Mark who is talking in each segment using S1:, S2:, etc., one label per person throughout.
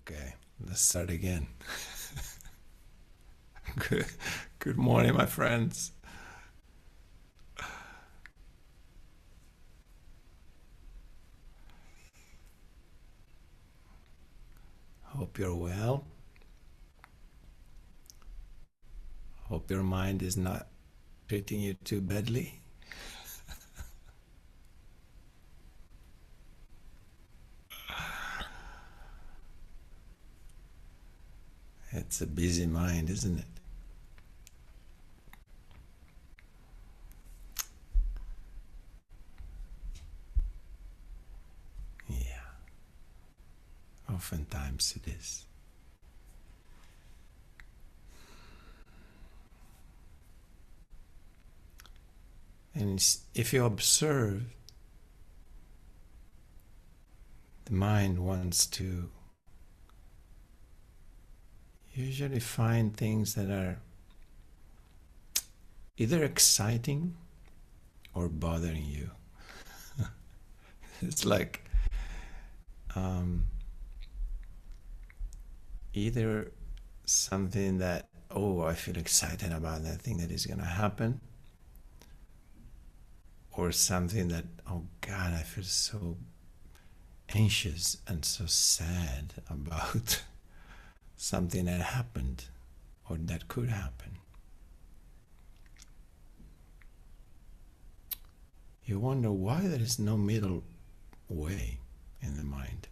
S1: Okay, let's start again. Good, good morning, my friends. Hope you're well. Hope your mind is not treating you too badly. It's a busy mind, isn't it? Yeah, oftentimes it is. And if you observe, the mind wants to usually find things that are either exciting or bothering you. It's like um, either something that, oh, I feel excited about that thing that is going to happen, or something that, oh God, I feel so anxious and so sad about something that happened or that could happen. You wonder why there is no middle way in the mind.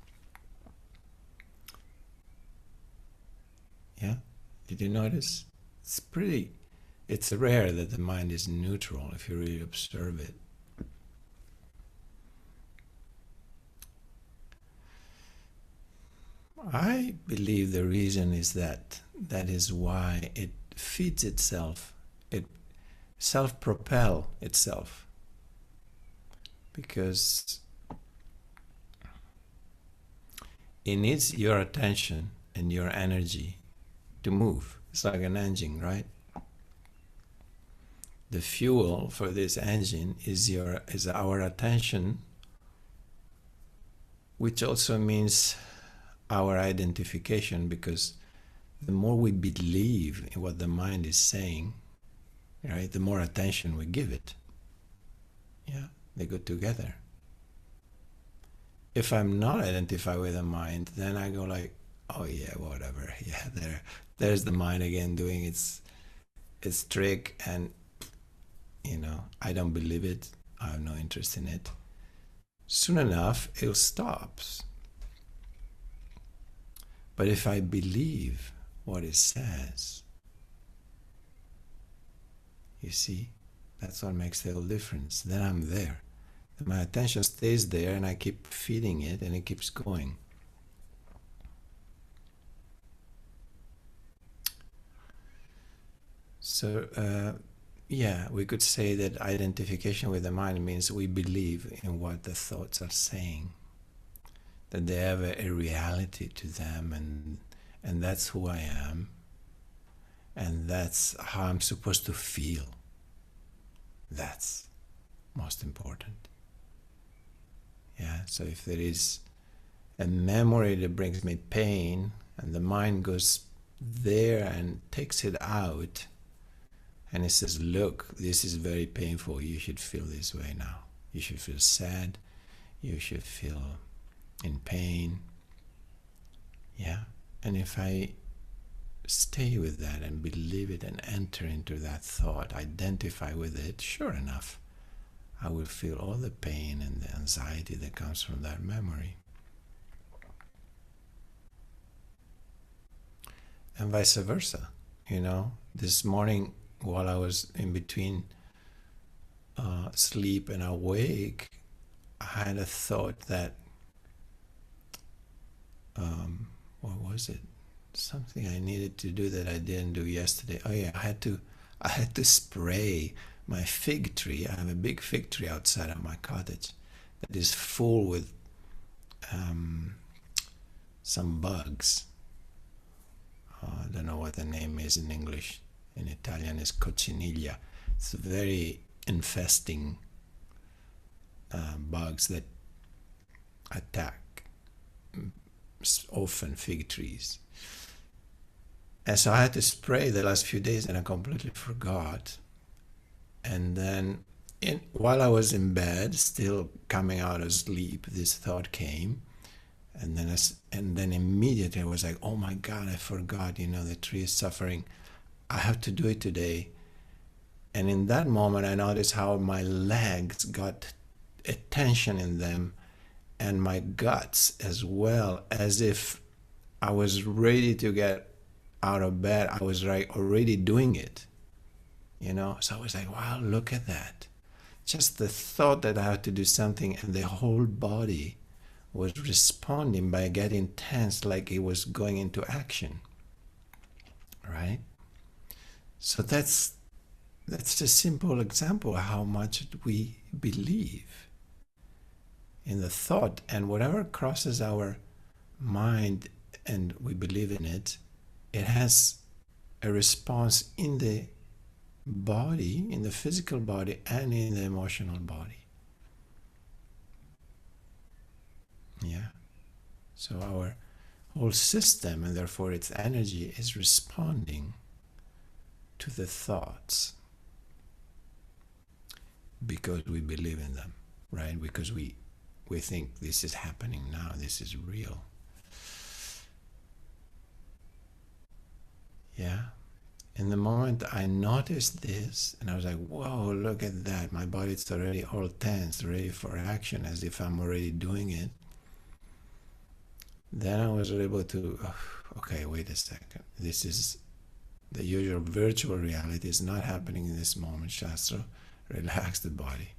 S1: Yeah? Did you notice? It's rare that the mind is neutral if you really observe it. I believe the reason is that is why it feeds itself, it self-propel itself, because it needs your attention and your energy to move. It's like an engine, right? The fuel for this engine is our attention, which also means our identification, because the more we believe in what the mind is saying, right, the more attention we give it. Yeah, they go together. If I'm not identified with the mind, then I go like, oh yeah, whatever. Yeah, there's the mind again doing its trick, and I don't believe it. I have no interest in it. Soon enough, it stops. But if I believe what it says, you see, that's what makes the whole difference. Then I'm there. My attention stays there, and I keep feeding it, and it keeps going. So, yeah, we could say that identification with the mind means we believe in what the thoughts are saying, that they have a reality to them, and that's who I am, and that's how I'm supposed to feel. That's most important. Yeah, so if there is a memory that brings me pain, and the mind goes there and takes it out, and it says, look, this is very painful, you should feel this way now. You should feel sad, you should feel in pain. Yeah, and if I stay with that and believe it and enter into that thought, identify with it, sure enough, I will feel all the pain and the anxiety that comes from that memory. And vice versa. This morning, while I was in between sleep and awake, I had a thought that, what was it? Something I needed to do that I didn't do yesterday. Oh yeah, I had to spray my fig tree. I have a big fig tree outside of my cottage that is full with some bugs. I don't know what the name is in English. In Italian is cocciniglia. It's very infesting bugs that attack often fig trees. And so I had to spray the last few days, and I completely forgot. And then while I was in bed, still coming out of sleep, this thought came. And then immediately I was like, oh my God, I forgot, the tree is suffering. I have to do it today. And in that moment, I noticed how my legs got a tension in them, and my guts as well, as if I was ready to get out of bed. I was already doing it, So I was like, wow, look at that. Just the thought that I had to do something, and the whole body was responding by getting tense, like it was going into action, right? So that's a simple example of how much we believe in the thought, and whatever crosses our mind and we believe in it, it has a response in the body, in the physical body, and in the emotional body. Yeah. So our whole system, and therefore its energy, is responding to the thoughts because we believe in them, right? Because we think this is happening now, this is real. Yeah. In the moment I noticed this, and I was like, whoa, look at that. My body's already all tense, ready for action, as if I'm already doing it. Then I was able to, okay, wait a second. This is the usual virtual reality. Is not happening in this moment, Shastro. Relax the body.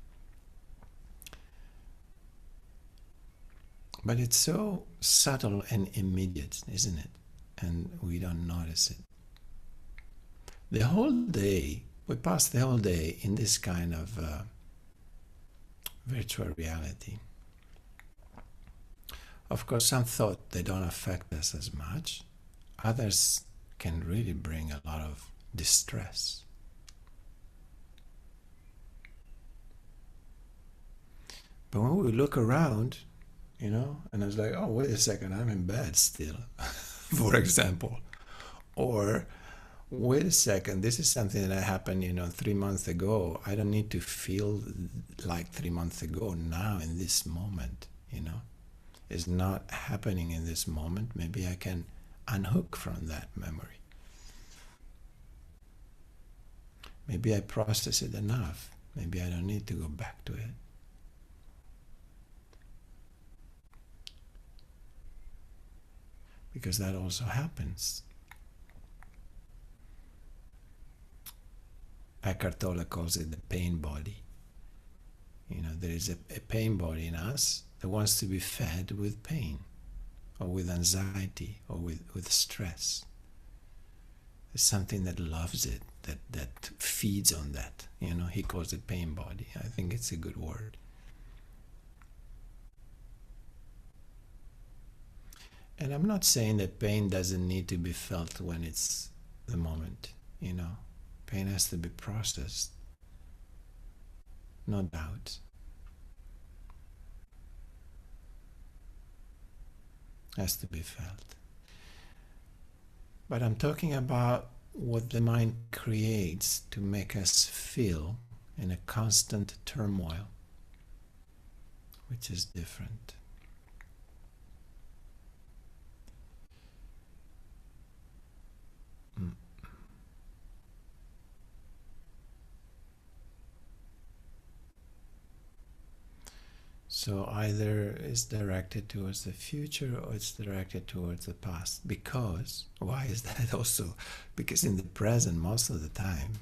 S1: But it's so subtle and immediate, isn't it? And we don't notice it. The whole day, we pass the whole day in this kind of virtual reality. Of course, some thought they don't affect us as much. Others can really bring a lot of distress. But when we look around, and I was like, oh, wait a second, I'm in bed still, for example. Or, wait a second, this is something that happened, 3 months ago. I don't need to feel like 3 months ago now in this moment, It's not happening in this moment. Maybe I can unhook from that memory. Maybe I process it enough. Maybe I don't need to go back to it. Because that also happens. Eckhart Tolle calls it the pain body. There is a pain body in us that wants to be fed with pain, or with anxiety, or with stress. There's something that loves it, that feeds on that. He calls it pain body. I think it's a good word. And I'm not saying that pain doesn't need to be felt when it's the moment. Pain has to be processed. No doubt. Has to be felt. But I'm talking about what the mind creates to make us feel in a constant turmoil, which is different. So either it's directed towards the future, or it's directed towards the past. Because, why is that also? Because in the present, most of the time,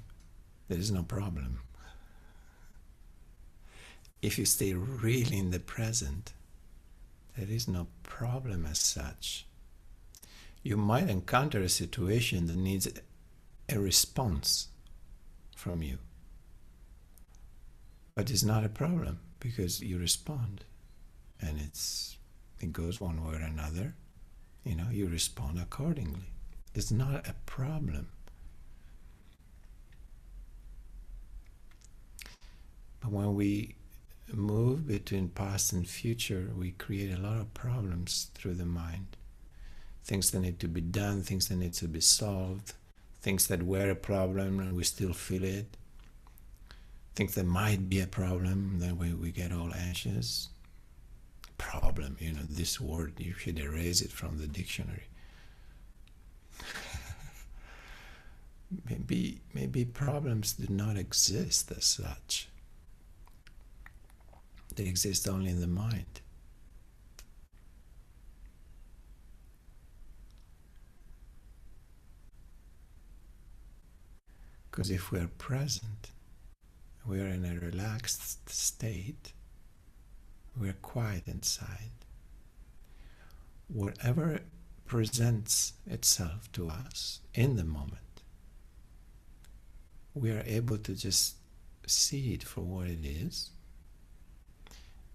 S1: there is no problem. If you stay really in the present, there is no problem as such. You might encounter a situation that needs a response from you. But it's not a problem, because you respond, and it goes one way or another. You respond accordingly. It's not a problem. But when we move between past and future, we create a lot of problems through the mind. things that need to be done, things that need to be solved, things that were a problem and we still feel it, things that might be a problem, then we get all anxious. Problem, this word, you should erase it from the dictionary. Maybe problems do not exist as such. They exist only in the mind. Because if we are present, we are in a relaxed state, we are quiet inside. Whatever presents itself to us in the moment, we are able to just see it for what it is.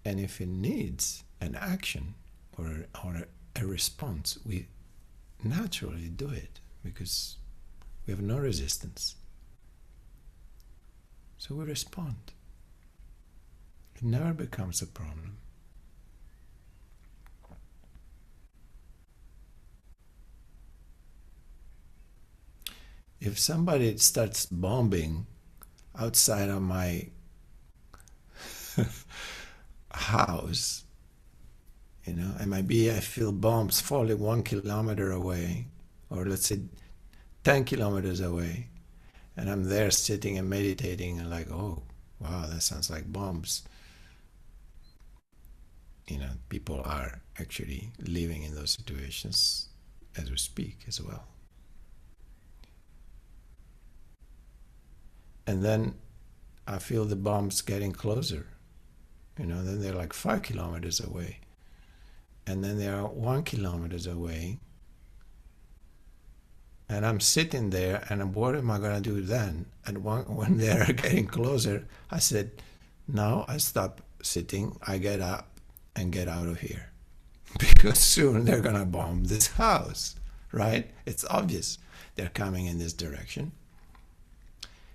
S1: And if it needs an action or a response, we naturally do it because we have no resistance. So we respond. It never becomes a problem. If somebody starts bombing outside of my house, it might be I feel bombs falling 1 kilometer away, or let's say 10 kilometers away, and I'm there sitting and meditating and like, oh, wow, that sounds like bombs. People are actually living in those situations as we speak as well. And then I feel the bombs getting closer. Then they're like 5 kilometers away. And then they are 1 kilometer away. And I'm sitting there, and what am I going to do then? And when they're getting closer, I said, no, I stop sitting, I get up and get out of here. Because soon they're going to bomb this house, right? It's obvious they're coming in this direction.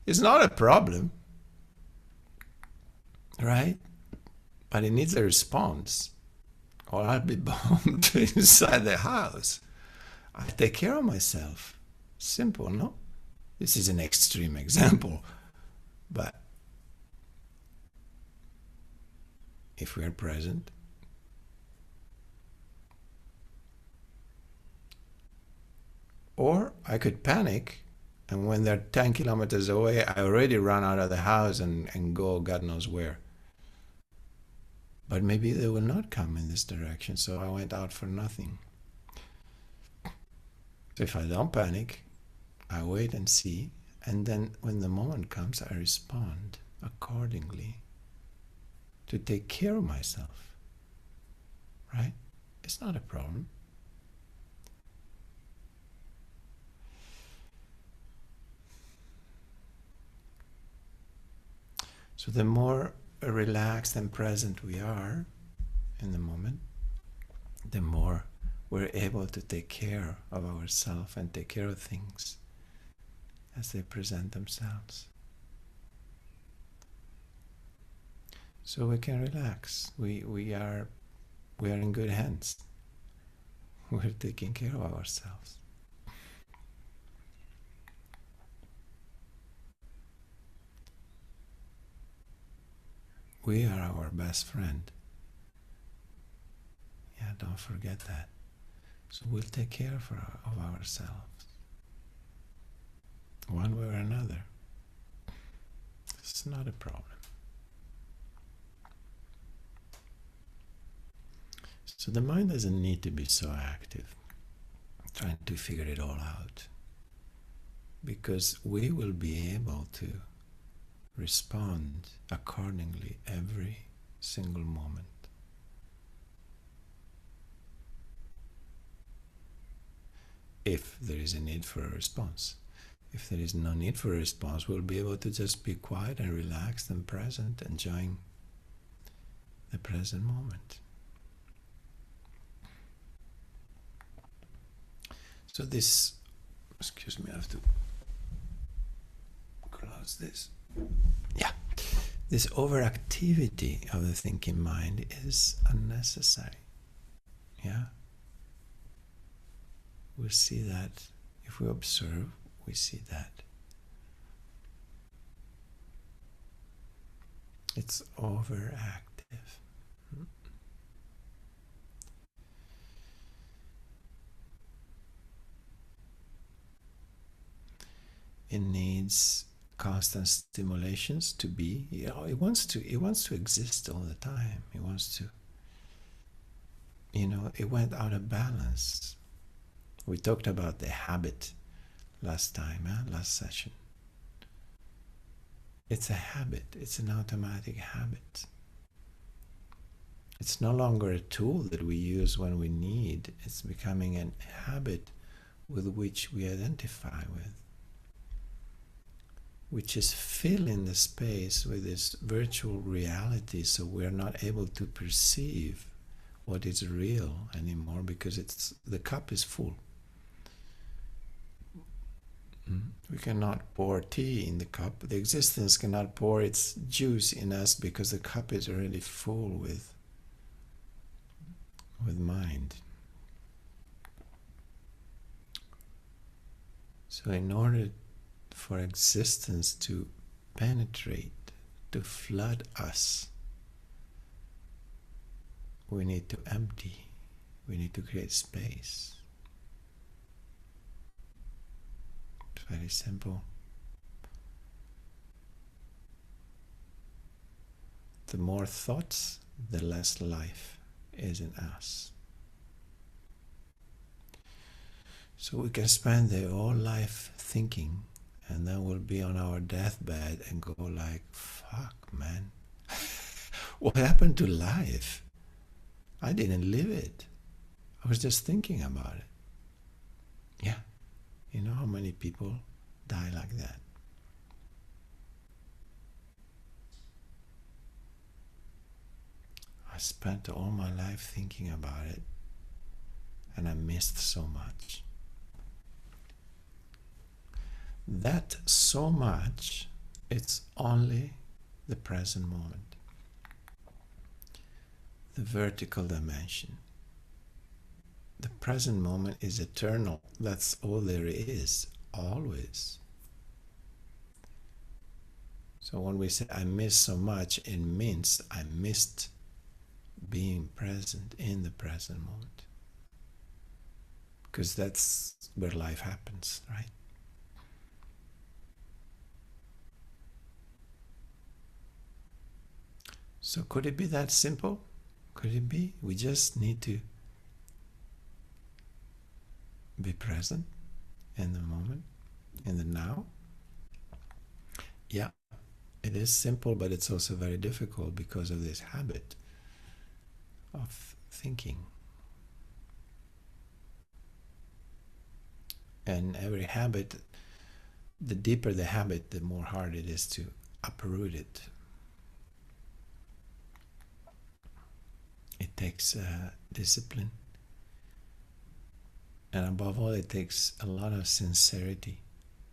S1: It's not a problem, right? But it needs a response, or I'll be bombed inside the house. I take care of myself. Simple, no? This is an extreme example, but if we are present, or I could panic, and when they're 10 kilometers away, I already run out of the house and go God knows where. But maybe they will not come in this direction, so I went out for nothing. So if I don't panic, I wait and see, and then when the moment comes, I respond accordingly to take care of myself, right? It's not a problem. So the more relaxed and present we are in the moment, the more we're able to take care of ourselves and take care of things as they present themselves. So we can relax. We are in good hands. We're taking care of ourselves. We are our best friend. Yeah, don't forget that. So we'll take care of ourselves, one way or another. It's not a problem. So the mind doesn't need to be so active, trying to figure it all out, because we will be able to respond accordingly every single moment. If there is a need for a response. If there is no need for a response, we'll be able to just be quiet and relaxed and present, enjoying the present moment. So this, excuse me, I have to close this. Yeah, this overactivity of the thinking mind is unnecessary. Yeah. we'll see that. If we observe, we see that. It's overactive. It needs constant stimulations to be. It wants to exist all the time. It wants to. It went out of balance. We talked about the habit last time, last session. It's a habit. It's an automatic habit. It's no longer a tool that we use when we need. It's becoming a habit with which we identify with, which is filling the space with this virtual reality, so we're not able to perceive what is real anymore because the cup is full. We cannot pour tea in the cup. The existence cannot pour its juice in us because the cup is already full with mind. So in order for existence to penetrate, to flood us, we need to empty. We need to create space. It's very simple. The more thoughts, the less life is in us. So we can spend the whole life thinking, and then we'll be on our deathbed and go like, fuck, man. What happened to life? I didn't live it. I was just thinking about it. Yeah. You know how many people die like that? I spent all my life thinking about it, and I missed so much. That so much, it's only the present moment. The vertical dimension. The present moment is eternal. That's all there is, always. So when we say I miss so much, it means I missed being present in the present moment. Because that's where life happens, right? So could it be that simple? Could it be? We just need to be present in the moment, in the now. Yeah, it is simple, but it's also very difficult because of this habit of thinking. And every habit, the deeper the habit, the more hard it is to uproot it. It takes discipline. And above all, it takes a lot of sincerity,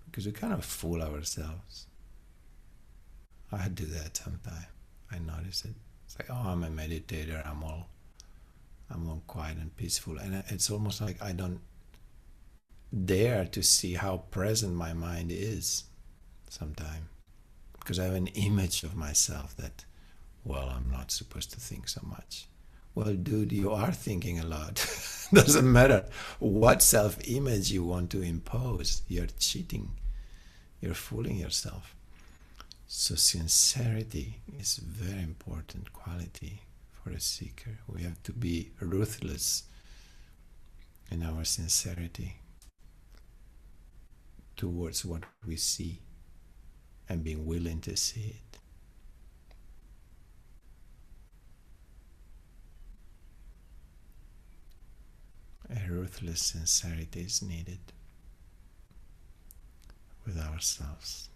S1: because we kind of fool ourselves. I do that sometimes. I notice it. It's like, oh, I'm a meditator. I'm all quiet and peaceful. And it's almost like I don't dare to see how present my mind is sometimes, because I have an image of myself that, well, I'm not supposed to think so much. Well, dude, you are thinking a lot. Doesn't matter what self-image you want to impose. You're cheating. You're fooling yourself. So sincerity is a very important quality for a seeker. We have to be ruthless in our sincerity towards what we see and being willing to see it. A ruthless sincerity is needed with ourselves.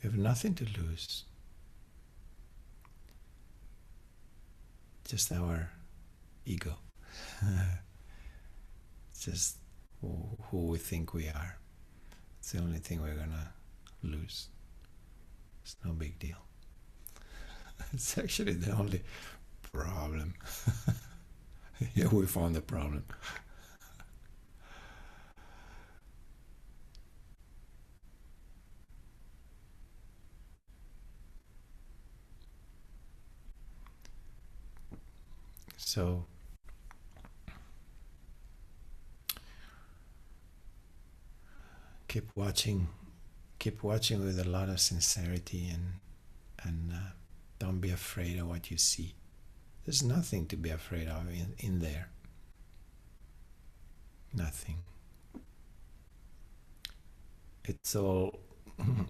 S1: We have nothing to lose. Just our ego. Just who we think we are. It's the only thing we're gonna lose. It's no big deal. It's actually the only problem. Yeah, we found the problem. So keep watching, keep watching with a lot of sincerity, and don't be afraid of what you see. There's nothing to be afraid of in there. Nothing. It's all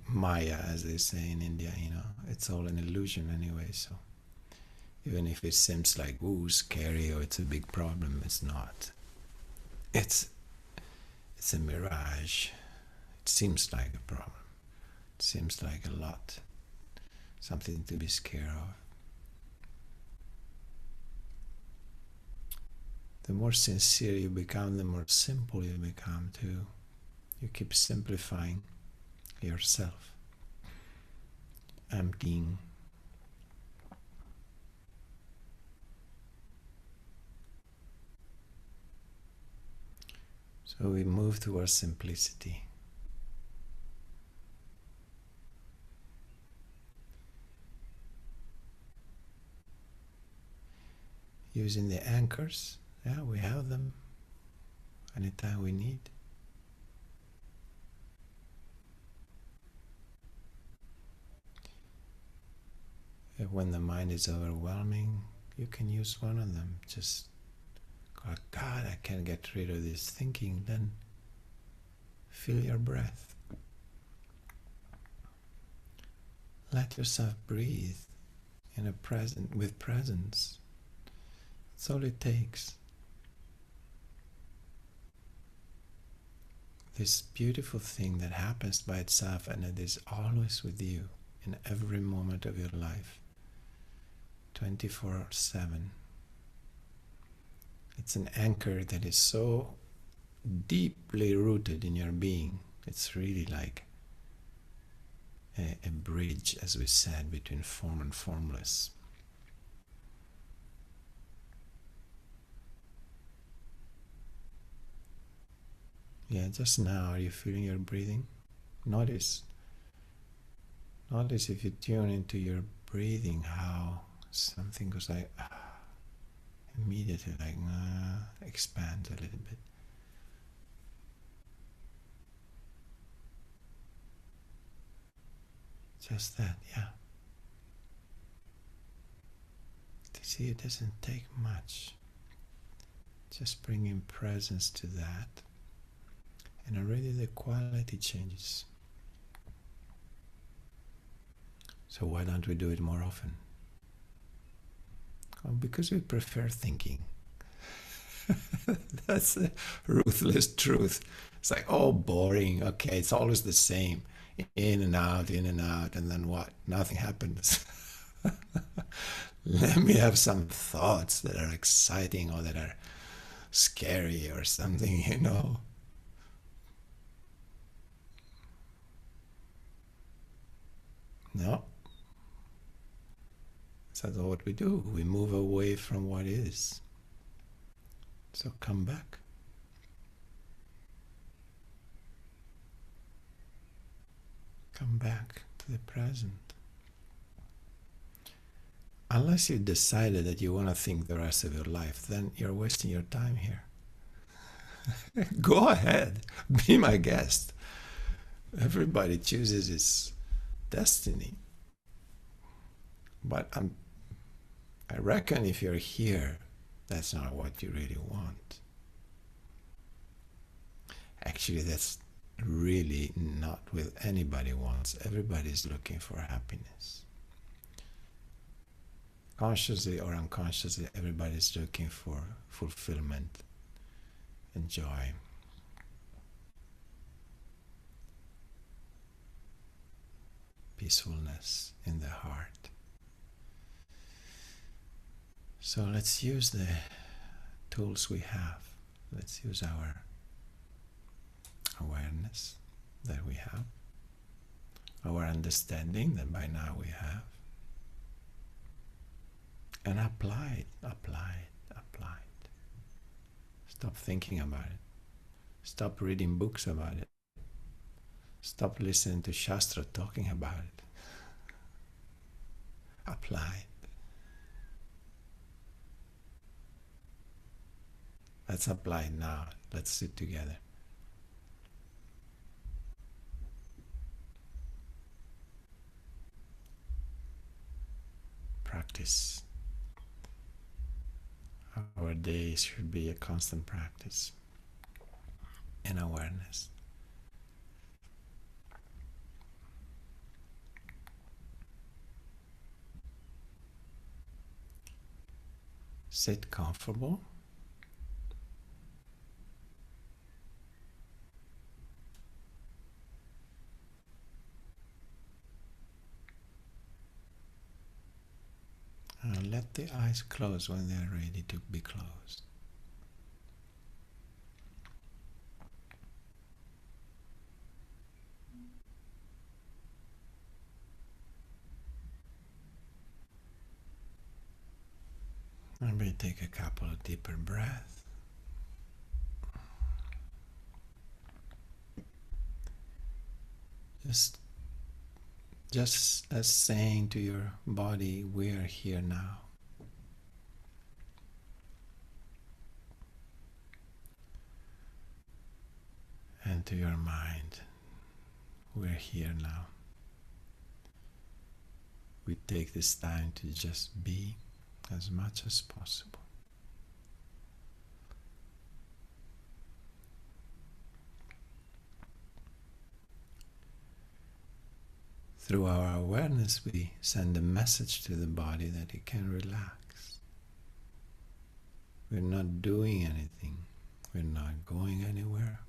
S1: Maya, as they say in India, you know. It's all an illusion anyway, so even if it seems like, ooh, scary, or it's a big problem, it's not. It's a mirage. It seems like a problem. It seems like a lot. Something to be scared of. The more sincere you become, the more simple you become too. You keep simplifying yourself, emptying. So we move towards simplicity. Using the anchors, yeah, we have them anytime we need. When the mind is overwhelming, you can use one of them. Just go, God, I can't get rid of this thinking. Then feel your breath. Let yourself breathe in a present with presence. That's all it takes. This beautiful thing that happens by itself, and it is always with you in every moment of your life, 24/7. It's an anchor that is so deeply rooted in your being. It's really like a bridge, as we said, between form and formless. Yeah, just now, are you feeling your breathing? Notice if you tune into your breathing, how something goes like, immediately like, expands a little bit. Just that, yeah. See, it doesn't take much. Just bringing presence to that, and already the quality changes. So why don't we do it more often? Oh, because we prefer thinking. That's the ruthless truth. It's like, oh, boring. Okay, it's always the same. In and out, and then what? Nothing happens. Let me have some thoughts that are exciting or that are scary or something, you know. No. So that's what we do. We move away from what is. So come back. Come back to the present. Unless you decided that you want to think the rest of your life, then you're wasting your time here. Go ahead, be my guest. Everybody chooses his destiny. But I reckon if you're here, that's not what you really want. Actually, that's really not what anybody wants. Everybody's looking for happiness. Consciously or unconsciously, everybody's looking for fulfillment and joy. Peacefulness in the heart. So let's use the tools we have. Let's use our awareness that we have, our understanding that by now we have, And apply it, apply it, apply it. Stop thinking about it. Stop reading books about it. Stop listening to Shastro talking about it. Apply it. Let's apply it now. Let's sit together. Practice. Our days should be a constant practice in awareness. Sit comfortable. And let the eyes close when they're ready to be closed. Maybe take a couple of deeper breaths. Just as saying to your body, we are here now. And to your mind, we're here now. We take this time to just be as much as possible. Through our awareness, we send a message to the body that it can relax. We're not doing anything. We're not going anywhere.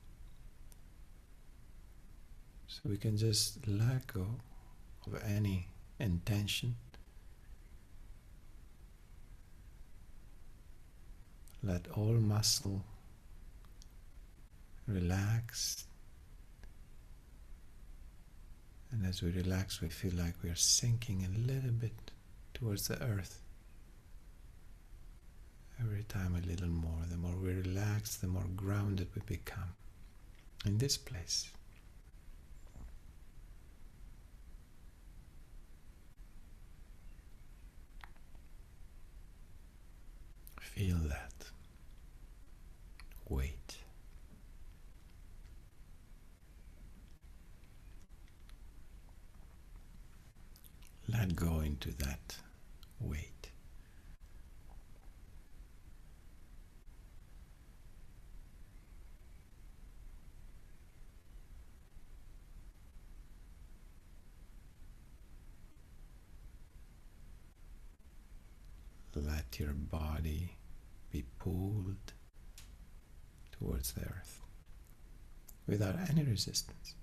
S1: So we can just let go of any intention. Let all muscle relax. And as we relax, we feel like we are sinking a little bit towards the earth. Every time a little more. The more we relax, the more grounded we become in this place. Feel that. Wait. Let go into that weight. Let your body be pulled towards the earth without any resistance,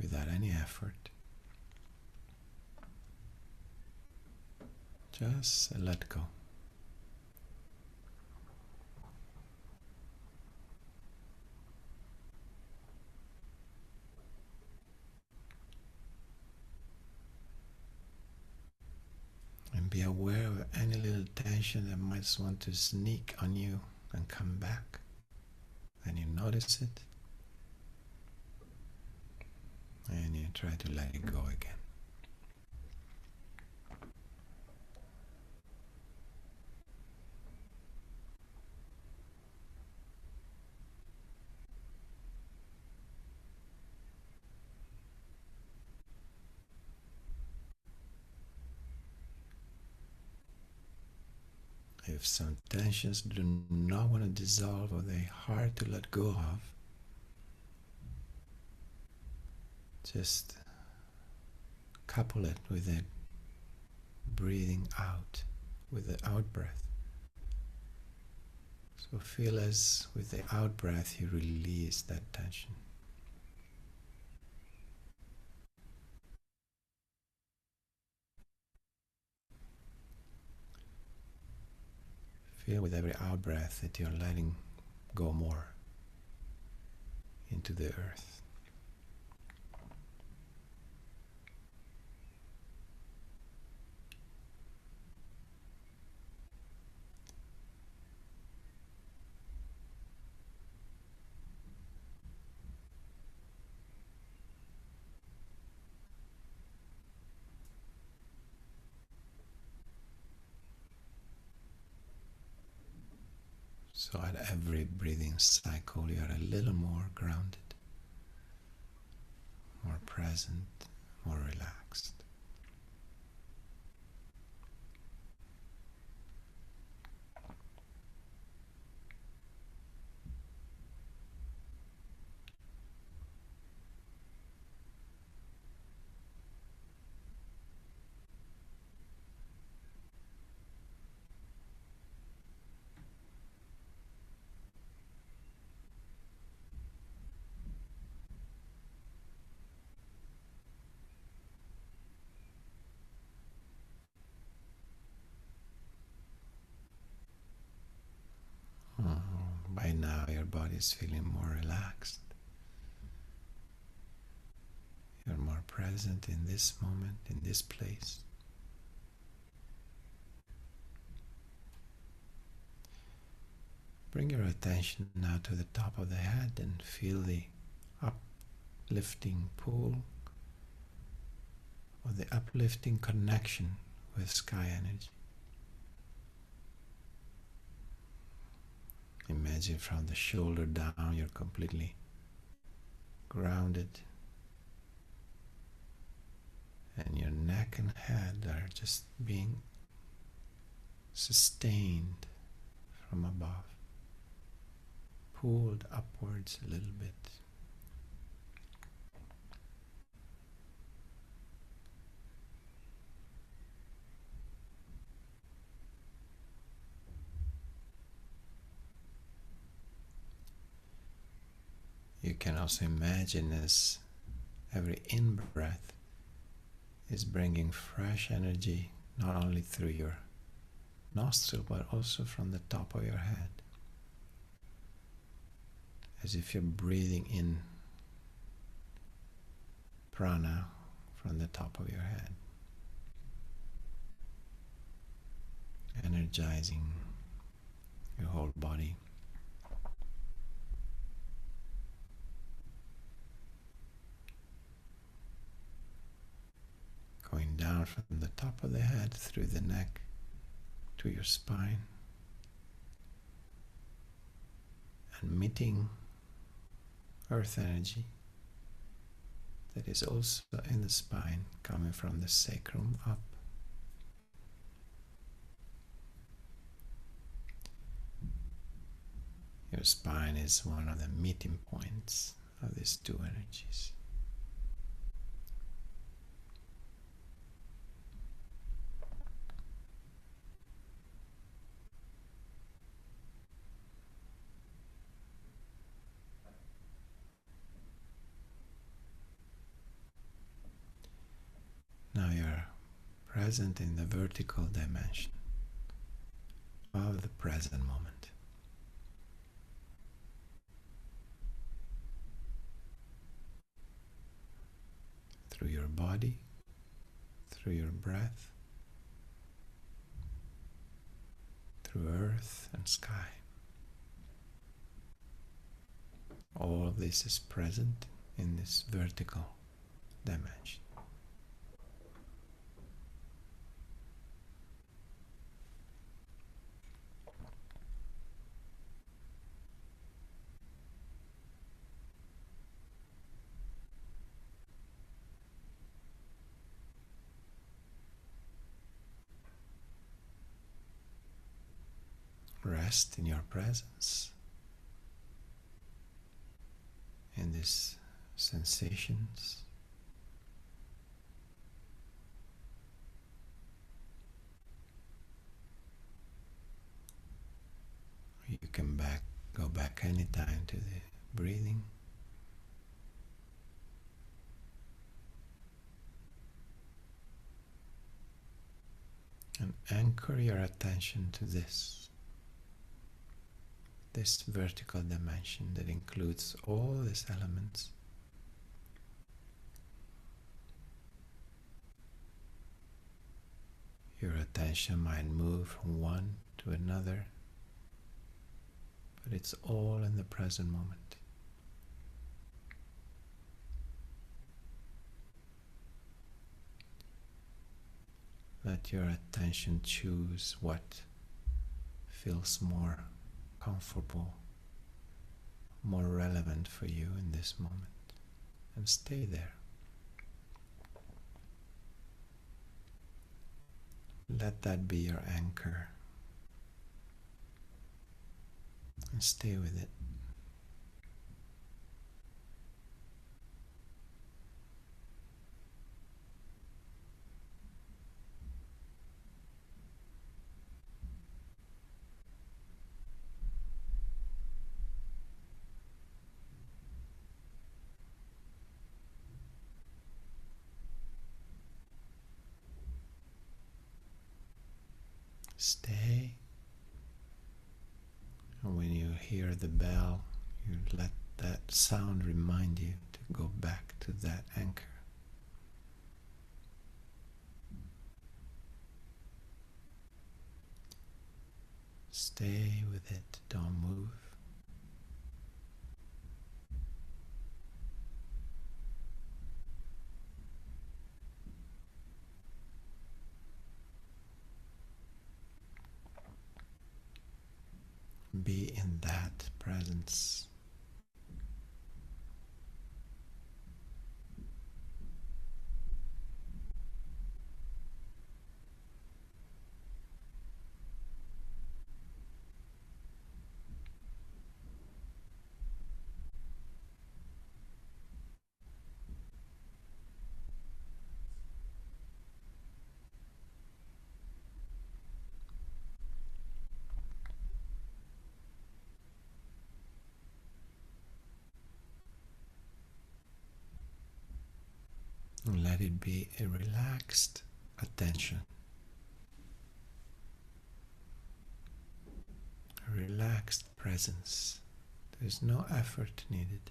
S1: without any effort. Just let go. And be aware of any little tension that might want to sneak on you and come back. And you notice it. And you try to let it go again. If some tensions do not want to dissolve or they're hard to let go of, just couple it with a breathing out, with the out breath. So feel as with the out breath you release that tension. Feel with every out breath that you're letting go more into the earth. So at every breathing cycle you are a little more grounded, more present, more relaxed. By now your body is feeling more relaxed. You're more present in this moment, in this place. Bring your attention now to the top of the head and feel the uplifting pull or the uplifting connection with sky energy. Imagine from the shoulder down you're completely grounded, and your neck and head are just being sustained from above, pulled upwards a little bit. You can also imagine as every in-breath is bringing fresh energy not only through your nostril but also from the top of your head, as if you're breathing in prana from the top of your head, energizing your whole body. Going down from the top of the head through the neck to your spine and meeting earth energy that is also in the spine, coming from the sacrum up. Your spine is one of the meeting points of these two energies. Now you're present in the vertical dimension of the present moment. Through your body, through your breath, through earth and sky. All of this is present in this vertical dimension. Rest in your presence, in these sensations. You can go back anytime to the breathing. And anchor your attention to this vertical dimension that includes all these elements. Your attention might move from one to another, but it's all in the present moment. Let your attention choose what feels more comfortable, more relevant for you in this moment, and stay there. Let that be your anchor and stay with it. Stay, and when you hear the bell, you let that sound remind you to go back to that anchor. Stay with it, don't move. Be in that presence. And let it be a relaxed attention, a relaxed presence. There's no effort needed.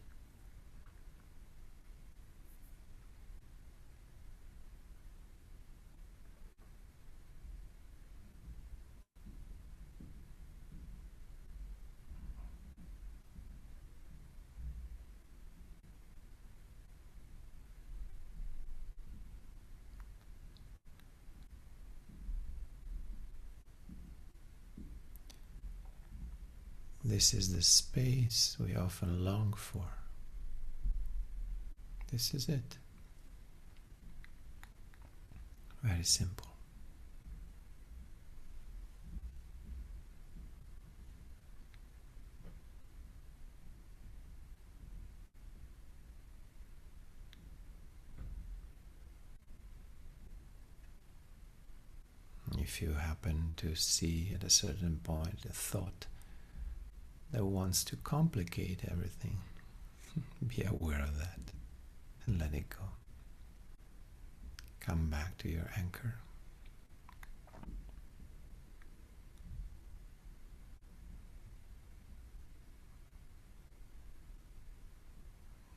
S1: This is the space we often long for. This is it. Very simple. If you happen to see at a certain point a thought that wants to complicate everything, be aware of that and let it go. Come back to your anchor.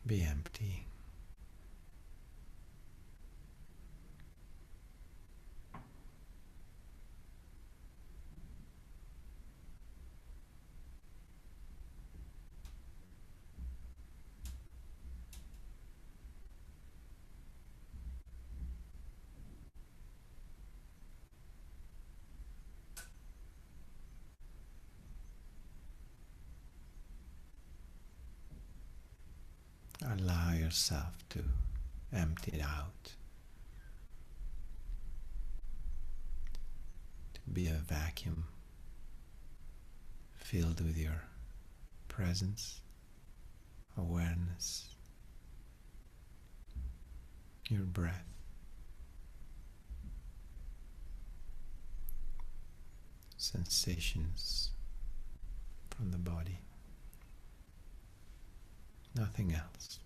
S1: Be empty. Allow yourself to empty it out, to be a vacuum filled with your presence, awareness, your breath, sensations from the body. Nothing else.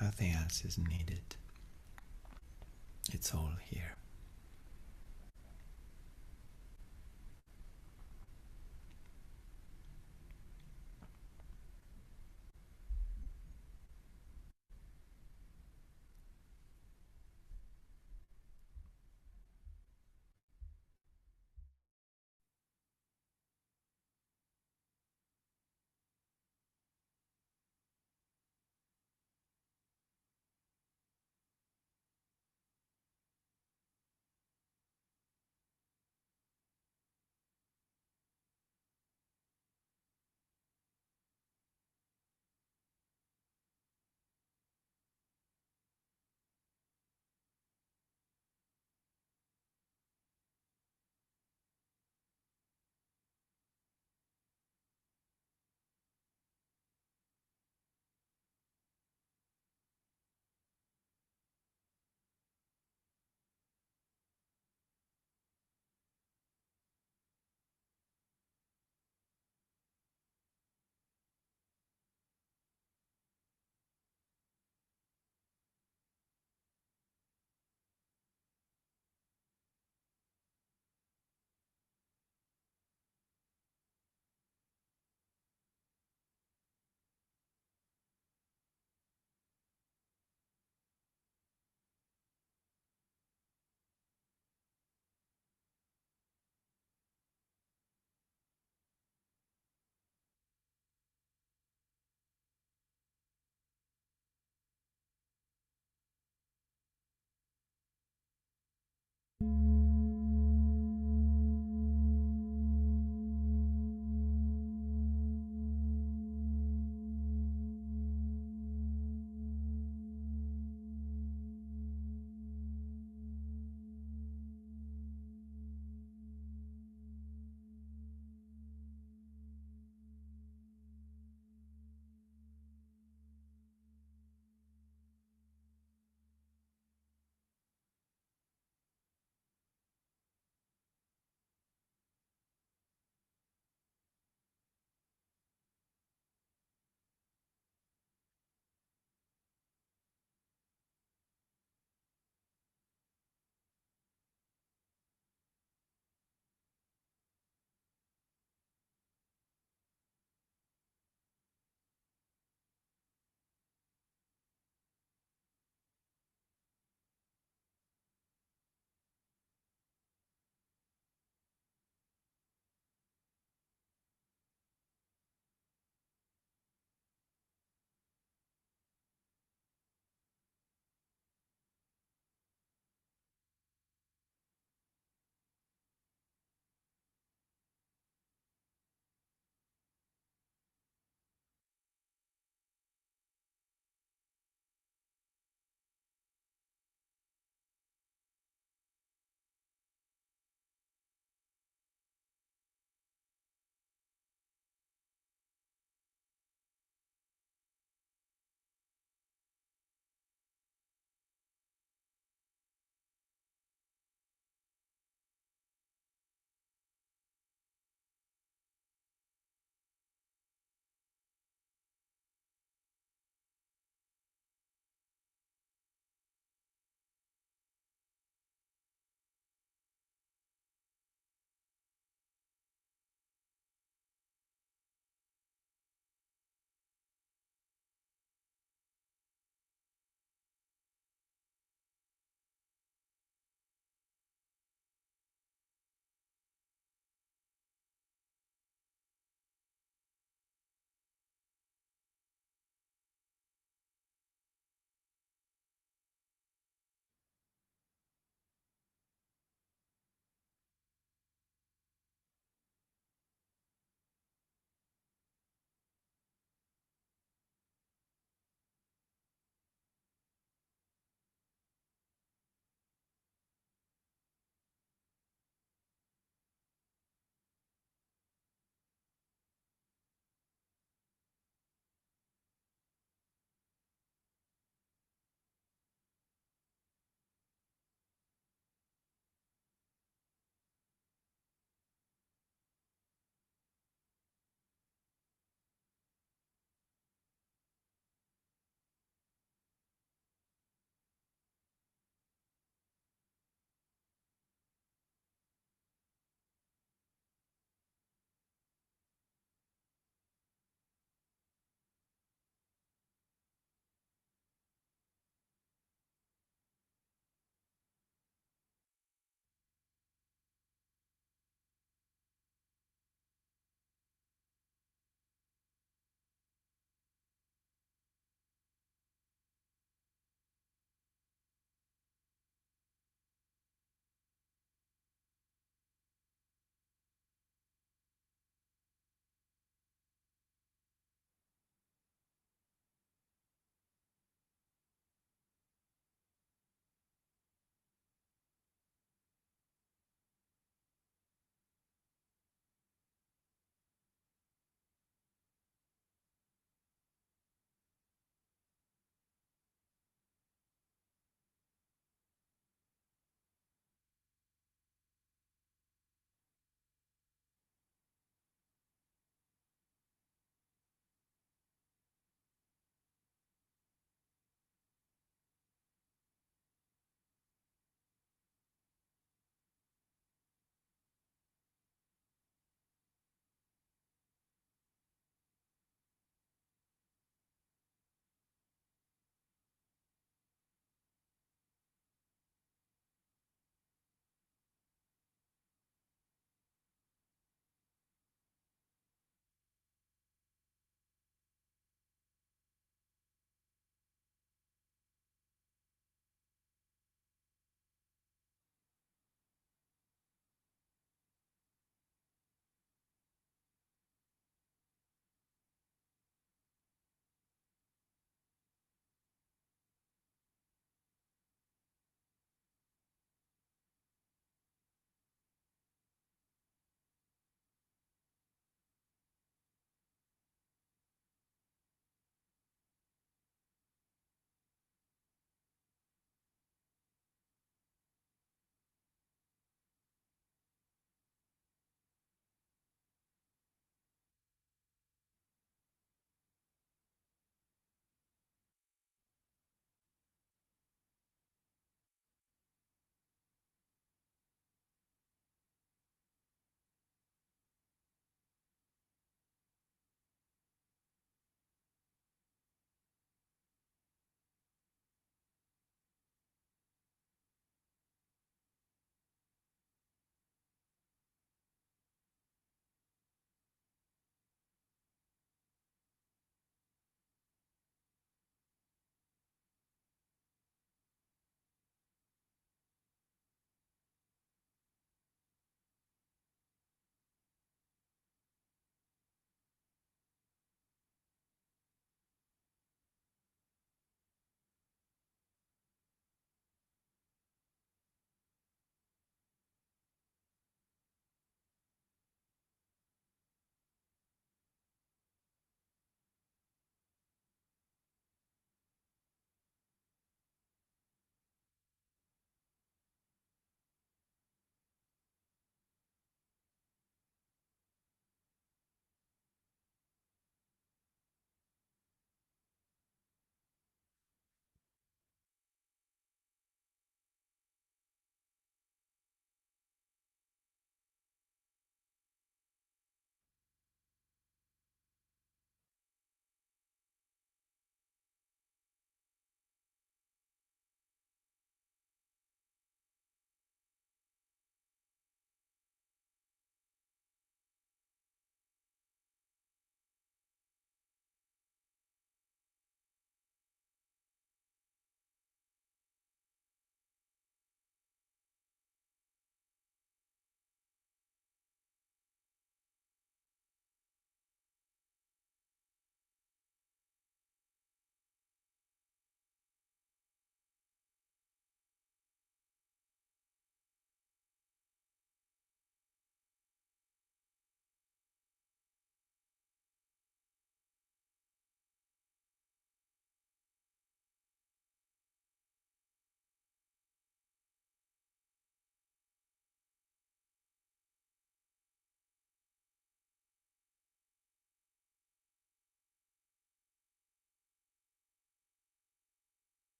S1: Nothing else is needed. It's all here.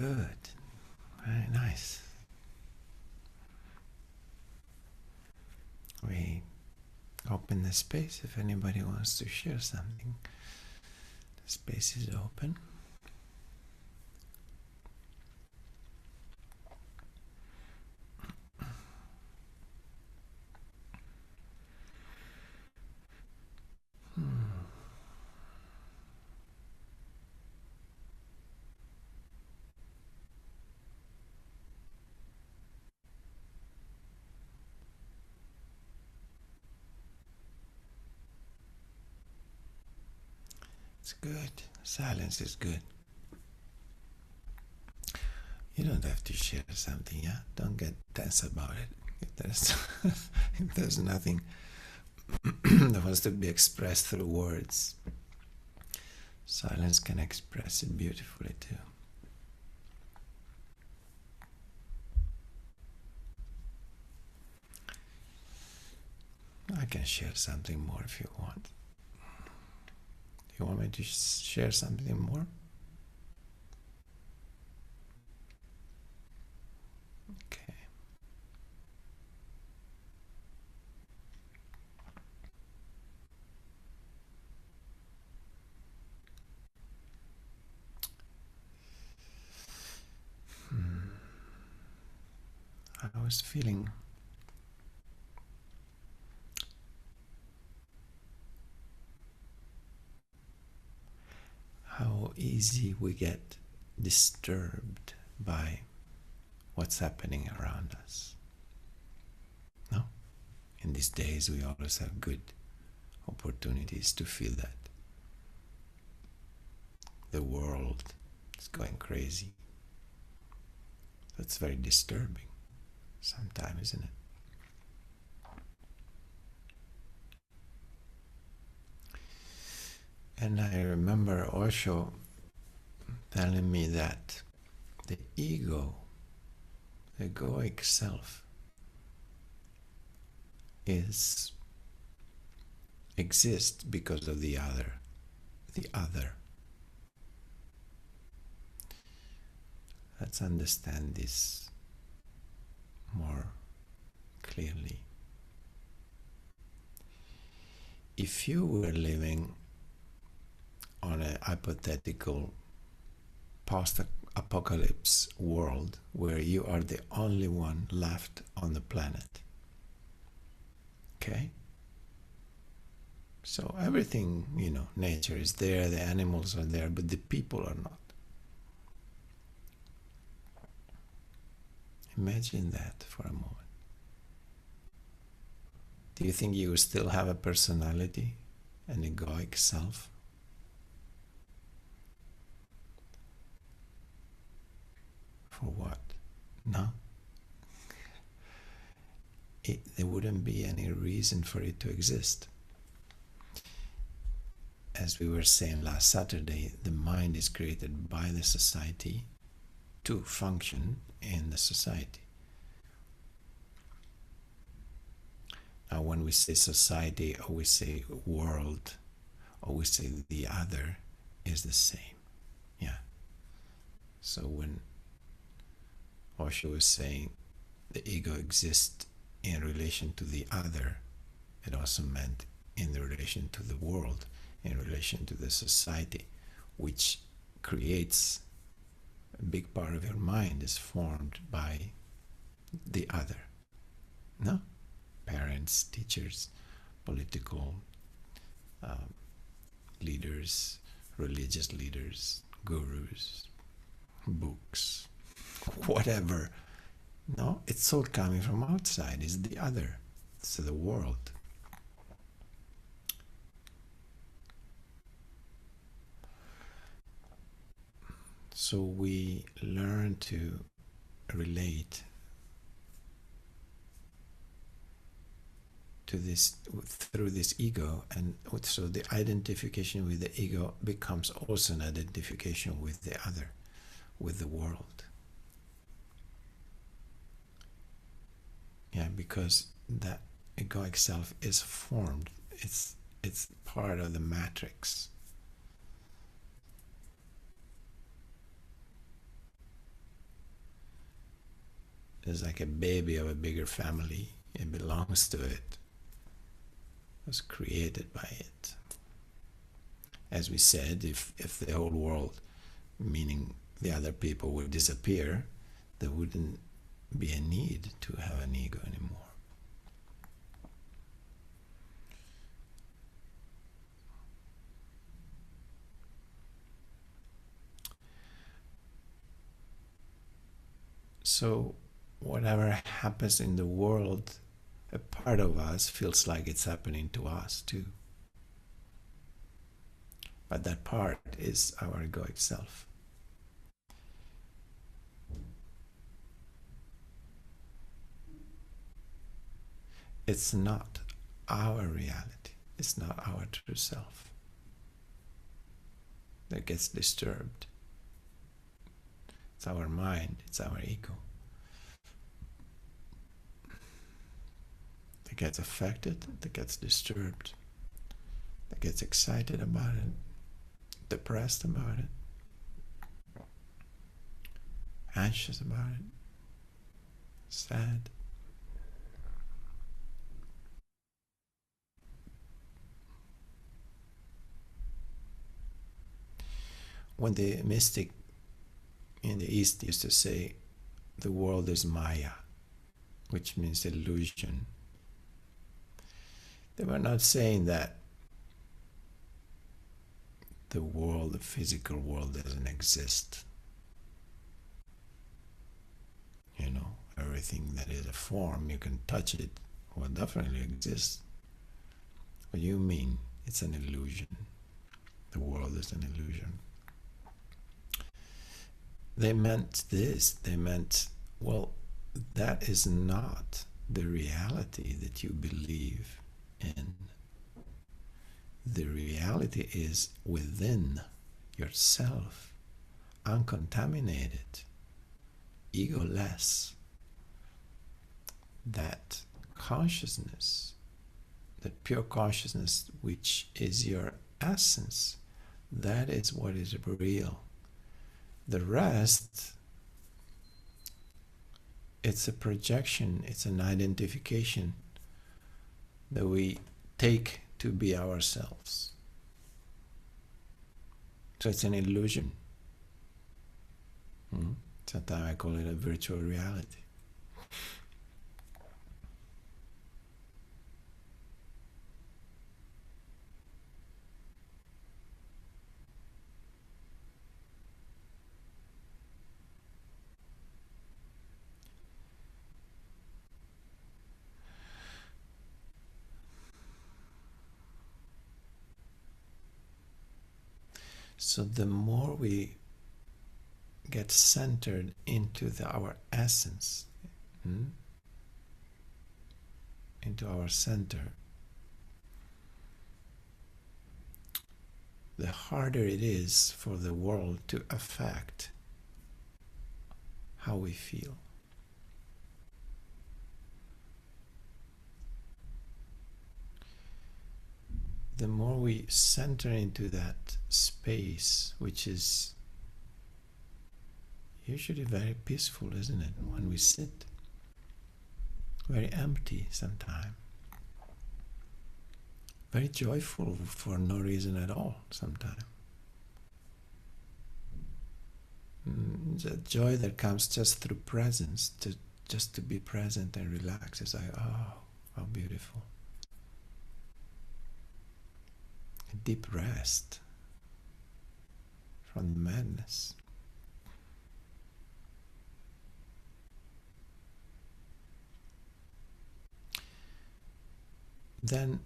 S1: Good. Very nice. We open the space if anybody wants to share something. The space is open. It's good. Silence is good. You don't have to share something, yeah? Don't get tense about it. If there's nothing that wants to be expressed through words, silence can express it beautifully too. I can share something more if you want. You want me to share something more? Okay. I was feeling how easy we get disturbed by what's happening around us. No? In these days we always have good opportunities to feel that. The world is going crazy. That's very disturbing sometimes, isn't it? And I remember Osho telling me that the ego, the egoic self, exists because of the other. The other. Let's understand this more clearly. If you were living on a hypothetical post-apocalypse world where you are the only one left on the planet, okay? So everything, nature is there, the animals are there, but the people are not. Imagine that for a moment. Do you think you still have a personality, an egoic self? For what? No. There wouldn't be any reason for it to exist. As we were saying last Saturday, the mind is created by the society to function in the society. Now, when we say society, or we say world, or we say the other, is the same. Yeah. So when Osho was saying the ego exists in relation to the other, it also meant in the relation to the world, in relation to the society, which creates a big part of your mind is formed by the other. No? Parents, teachers, political leaders, religious leaders, gurus, books, whatever. No, it's all coming from outside. It's the other. It's the world. So we learn to relate to this through this ego, and so the identification with the ego becomes also an identification with the other, with the world. Yeah, because that egoic self is formed. It's part of the matrix. is like a baby of a bigger family. It belongs to it. It was created by it. As we said, if the whole world, meaning the other people, would disappear, there wouldn't be a need to have an ego anymore. So whatever happens in the world, a part of us feels like it's happening to us too. But that part is our egoic self. It's not our reality. It's not our true self that gets disturbed. It's our mind, it's our ego that gets affected, that gets disturbed, that gets excited about it, depressed about it, anxious about it, sad. When the mystic in the East used to say, the world is Maya, which means illusion, they were not saying that the world, the physical world, doesn't exist. You know, everything that is a form, you can touch it, well, definitely exists. What do you mean? It's an illusion. The world is an illusion. They meant this. They meant, well, that is not the reality that you believe in. The reality is within yourself, uncontaminated, egoless. That consciousness, that pure consciousness, which is your essence, that is what is real. The rest, it's a projection, it's an identification that we take to be ourselves. So it's an illusion. Sometimes I call it a virtual reality. So the more we get centered into our essence, into our center, the harder it is for the world to affect how we feel. The more we center into that space, which is usually very peaceful, isn't it? When we sit, very empty sometimes, very joyful for no reason at all sometimes. The joy that comes just through presence, just to be present and relax. It's like, oh, how beautiful. A deep rest from the madness. Then,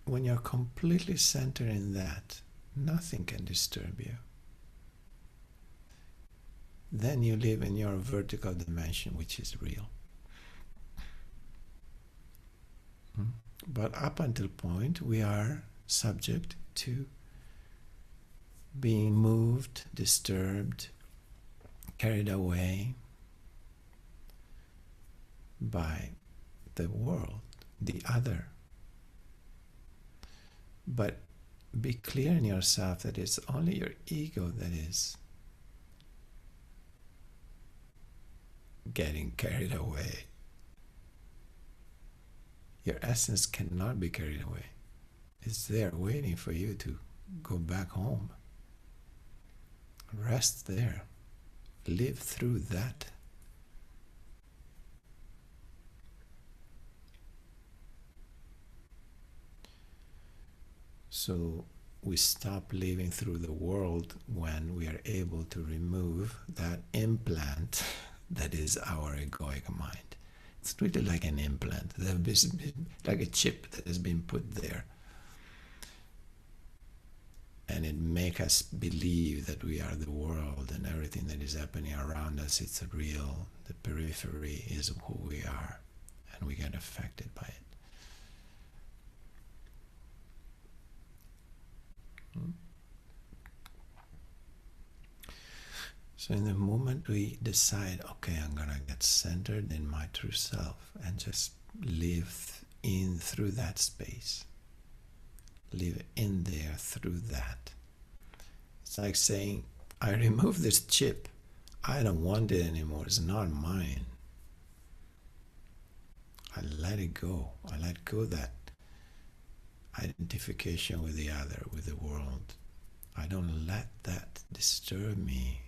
S1: when you're completely centered in that, nothing can disturb you. Then you live in your vertical dimension, which is real. But up until point, we are subject to being moved, disturbed, carried away by the world, the other. But be clear in yourself that it's only your ego that is getting carried away. Your essence cannot be carried away. It's there waiting for you to go back home. Rest there. Live through that. So we stop living through the world when we are able to remove that implant that is our egoic mind. It's treated like an implant, like a chip that has been put there. And it makes us believe that we are the world and everything that is happening around us, it's real. The periphery is who we are, and we get affected by it. So in the moment we decide, okay, I'm gonna get centered in my true self and just live in through that space. Live in there through that. It's like saying, I remove this chip. I don't want it anymore. It's not mine. I let it go. I let go of that identification with the other, with the world. I don't let that disturb me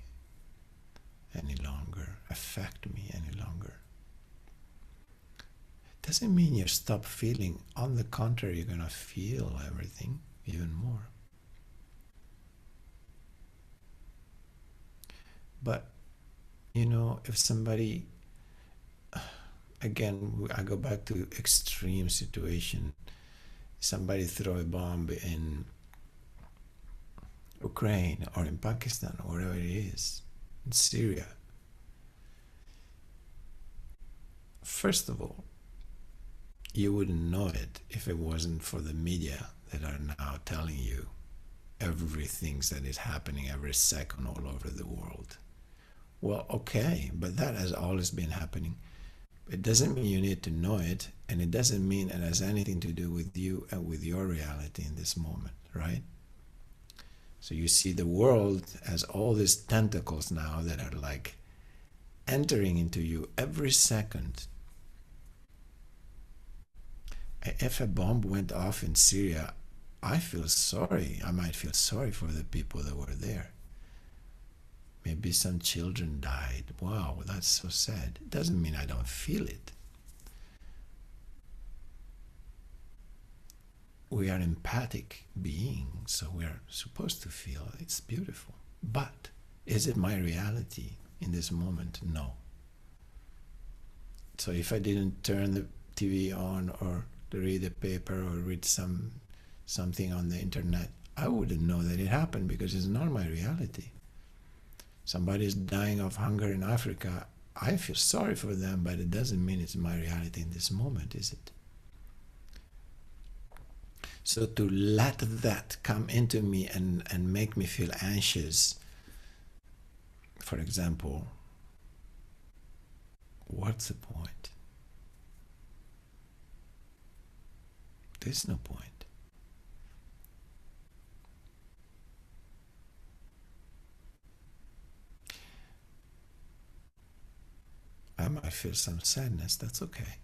S1: any longer, affect me any longer. Doesn't mean you stop feeling. On the contrary, you're going to feel everything even more. But, you know, if somebody, again, I go back to extreme situation. Somebody throw a bomb in Ukraine or in Pakistan or wherever it is, in Syria. First of all, you wouldn't know it if it wasn't for the media that are now telling you everything that is happening every second all over the world. Well, okay, but that has always been happening. It doesn't mean you need to know it, and it doesn't mean it has anything to do with you and with your reality in this moment, right? So you see the world has all these tentacles now that are like entering into you every second. If a bomb went off in Syria, I feel sorry. I might feel sorry for the people that were there. Maybe some children died. Wow, that's so sad. It doesn't mean I don't feel it. We are empathic beings, so we're supposed to feel. It's beautiful. But is it my reality in this moment? No. So if I didn't turn the TV on or read a paper or read something on the internet, I wouldn't know that it happened because it's not my reality. Somebody is dying of hunger in Africa. I feel sorry for them, but it doesn't mean it's my reality in this moment, is it? So to let that come into me and make me feel anxious, for example, what's the point? There's no point. I might feel some sadness, that's okay.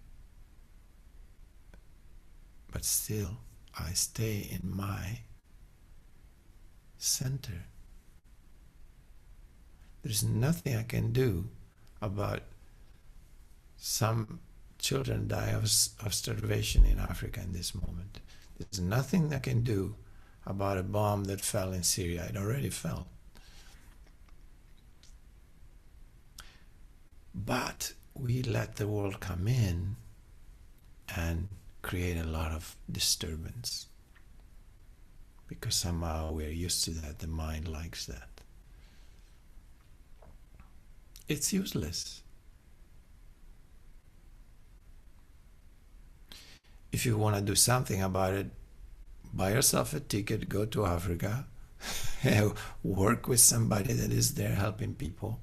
S1: But still, I stay in my center. There's nothing I can do about some children die of starvation in Africa in this moment. There's nothing I can do about a bomb that fell in Syria. It already fell. But we let the world come in and create a lot of disturbance because somehow we're used to that. The mind likes that. It's useless. If you want to do something about it, buy yourself a ticket, go to Africa, work with somebody that is there helping people.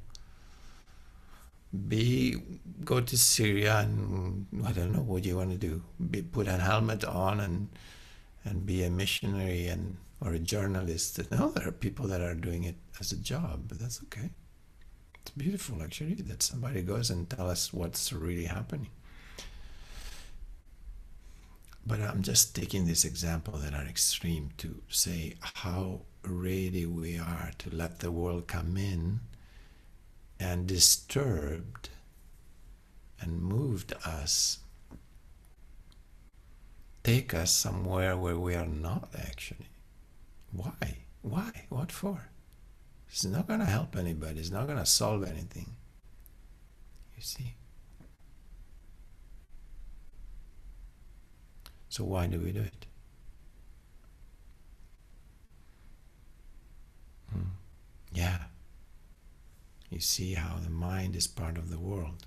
S1: Go to Syria and I don't know what you want to do. Put a helmet on and be a missionary or a journalist. No, there are people that are doing it as a job, but that's okay. It's beautiful, actually, that somebody goes and tell us what's really happening. But I'm just taking this example that are extreme to say how ready we are to let the world come in and disturbed and moved us, take us somewhere where we are not actually. Why? Why? What for? It's not going to help anybody. It's not going to solve anything. You see? So why do we do it? Yeah. You see how the mind is part of the world.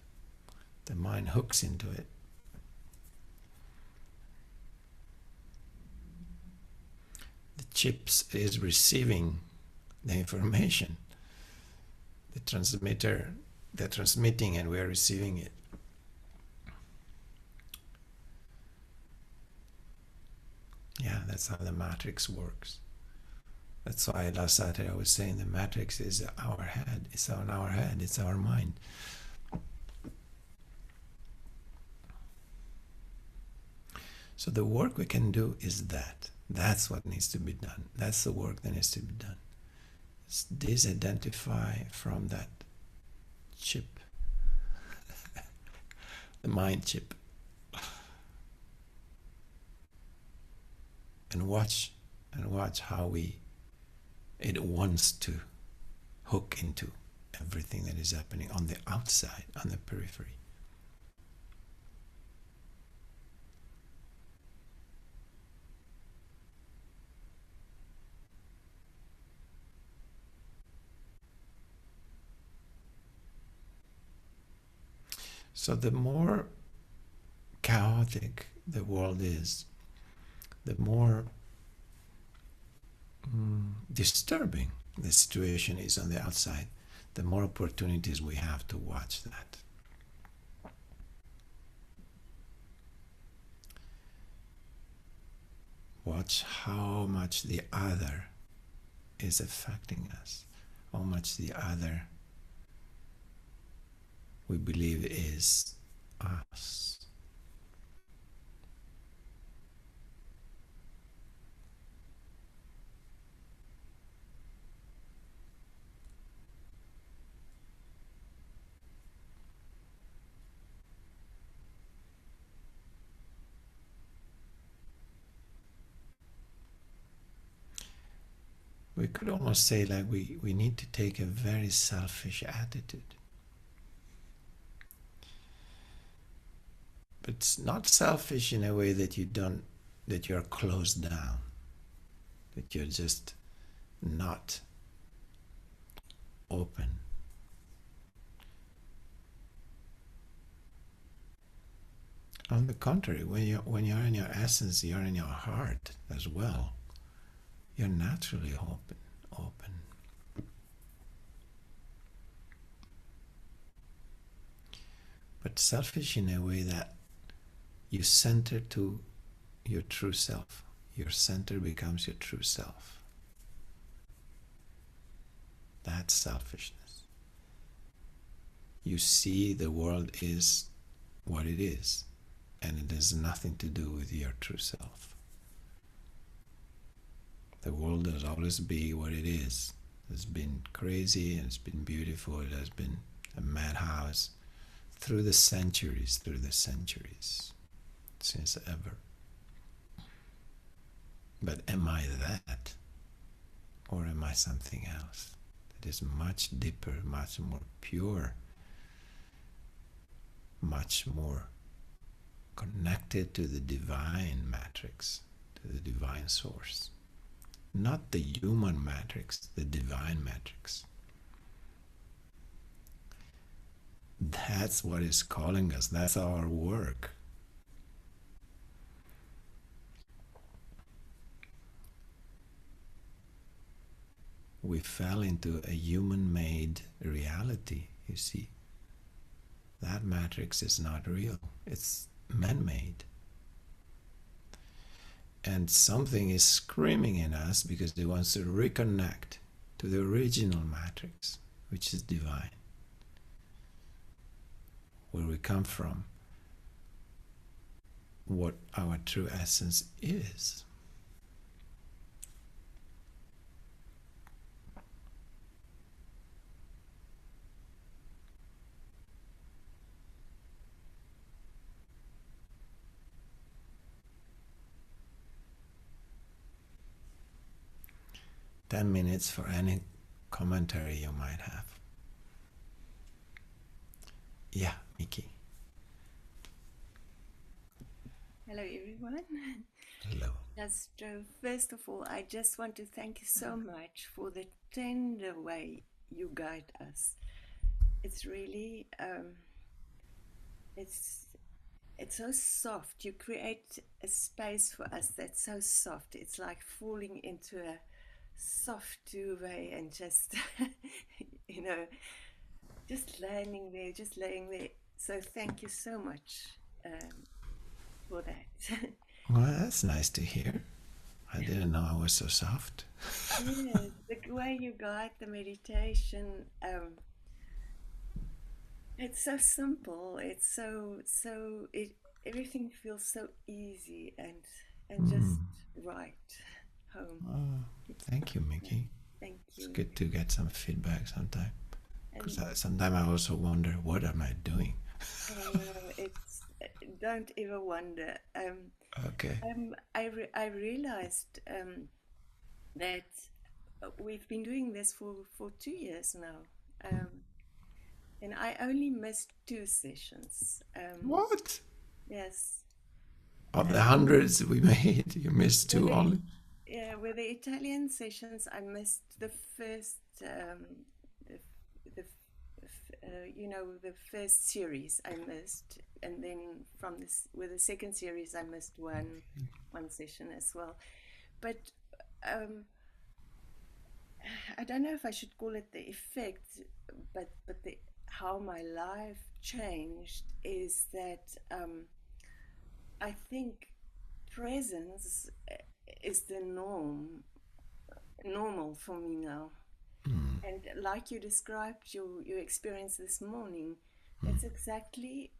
S1: The mind hooks into it. The chips is receiving the information. The transmitter, they're transmitting and we're receiving it. Yeah, that's how the matrix works. That's why last Saturday I was saying the matrix is our head. It's on our head. It's our mind. So the work we can do is that. That's what needs to be done. That's the work that needs to be done. It's disidentify from that chip. The mind chip. And watch how it wants to hook into everything that is happening on the outside, on the periphery. So the more chaotic the world is, the more disturbing the situation is on the outside, the more opportunities we have to watch that. Watch how much the other is affecting us, how much the other we believe is us. We could almost say like we need to take a very selfish attitude. But it's not selfish in a way that you're closed down, that you're just not open. On the contrary, when you're in your essence, you're in your heart as well. You're naturally open. But selfish in a way that you center to your true self. Your center becomes your true self. That's selfishness. You see the world is what it is, and it has nothing to do with your true self. The world has always been what it is. It's been crazy and it's been beautiful. It has been a madhouse through the centuries, since ever. But am I that? Or am I something else that is much deeper, much more pure, much more connected to the divine matrix, to the divine source? Not the human matrix, the divine matrix. That's what is calling us. That's our work. We fell into a human-made reality, you see. That matrix is not real. It's man-made. And something is screaming in us because it wants to reconnect to the original matrix, which is divine. where we come from, what our true essence is. Ten minutes for any commentary you might have. Yeah, Miki.
S2: Hello, everyone.
S1: Hello.
S2: Shastro, first of all, I just want to thank you so much for the tender way you guide us. It's really, it's it's so soft. You create a space for us that's so soft. It's like falling into a soft duvet and just, you know, just landing there, just laying there. So thank you so much for that.
S1: Well, that's nice to hear. I didn't know I was so soft.
S2: Yes, the way you guide the meditation, it's so simple. It's it everything feels so easy and just right home.
S1: Oh, thank you,
S2: Yeah,
S1: Miki.
S2: thank
S1: It's
S2: you.
S1: good to get some feedback sometimes. Because
S2: And
S1: sometimes I also wonder, what am I doing?
S2: it's don't ever wonder.
S1: Okay.
S2: I realized that we've been doing this for 2 years now. And I only missed two sessions.
S1: What?
S2: Yes,
S1: Of the
S2: uh,
S1: hundreds we made, you missed
S2: with
S1: two
S2: the
S1: only?
S2: with the Italian sessions, I missed the first, the, the first series I missed, and then from this with the second series, I missed one session as well. But um, I don't know if I should call it the effect, but the how my life changed is that I think presence is the normal for me now. And like you described your experience this morning, that's exactly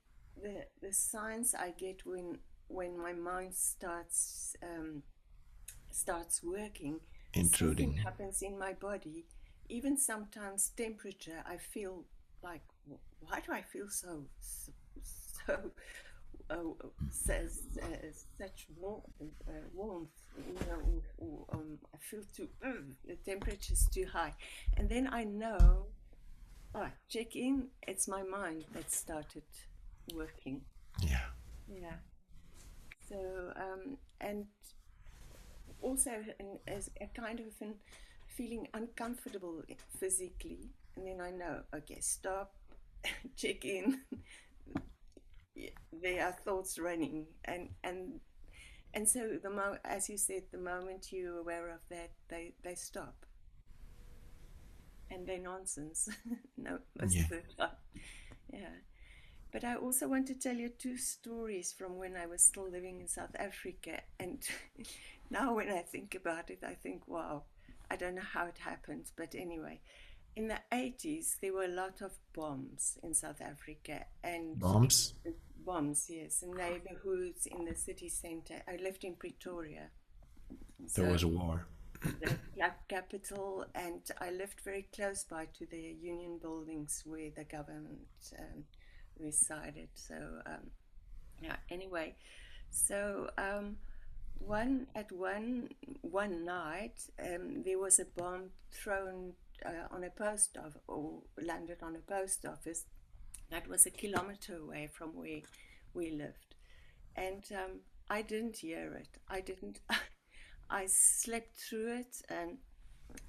S2: the signs I get when my mind starts working. Something
S1: Intruding.
S2: happens in my body. Even sometimes temperature, I feel like, why do I feel so says such warmth, I feel too, the temperature's too high. And then I know, oh, check in, it's my mind that started working.
S1: Yeah.
S2: Yeah. So, and also as a kind of an feeling uncomfortable physically. And then I know, okay, stop, check in. There are thoughts running, and so as you said, the moment you're aware of that, they stop, and they're nonsense. No, most
S1: Yeah.
S2: of the time. Yeah. But I also want to tell you two stories from when I was still living in South Africa. And now when I think about it, I think, wow, I don't know how it happened. But anyway, in the 80s, there were a lot of bombs in South Africa. And
S1: Bombs?
S2: bombs, yes, in neighborhoods, in the city center. I lived in Pretoria.
S1: There
S2: So
S1: was a war.
S2: the capital, and I lived very close by to the union buildings where the government resided. So yeah. Anyway, so one night there was a bomb thrown on a post office, or landed on a post office that was a kilometer away from where we lived, and I didn't hear it. I didn't. I slept through it, and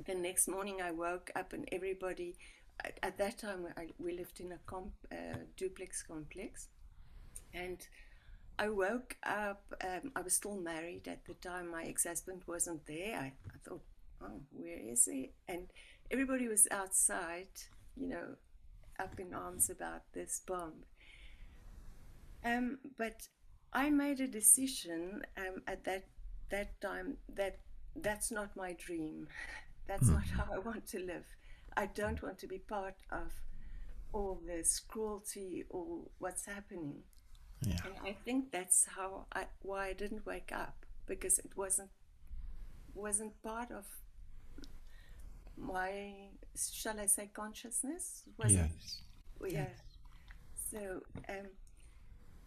S2: the next morning I woke up and everybody. At that time, we lived in a duplex complex, and I woke up. I was still married at the time. My ex-husband wasn't there. I thought, oh, where is he? And everybody was outside, you know, up in arms about this bomb. But I made a decision at that time that that's not my dream. That's not how I want to live. I don't want to be part of all this cruelty or what's happening.
S1: Yeah.
S2: And I think that's why I didn't wake up, because it wasn't part of my, shall I say, consciousness. It wasn't.
S1: Yes. Yes.
S2: Yeah. So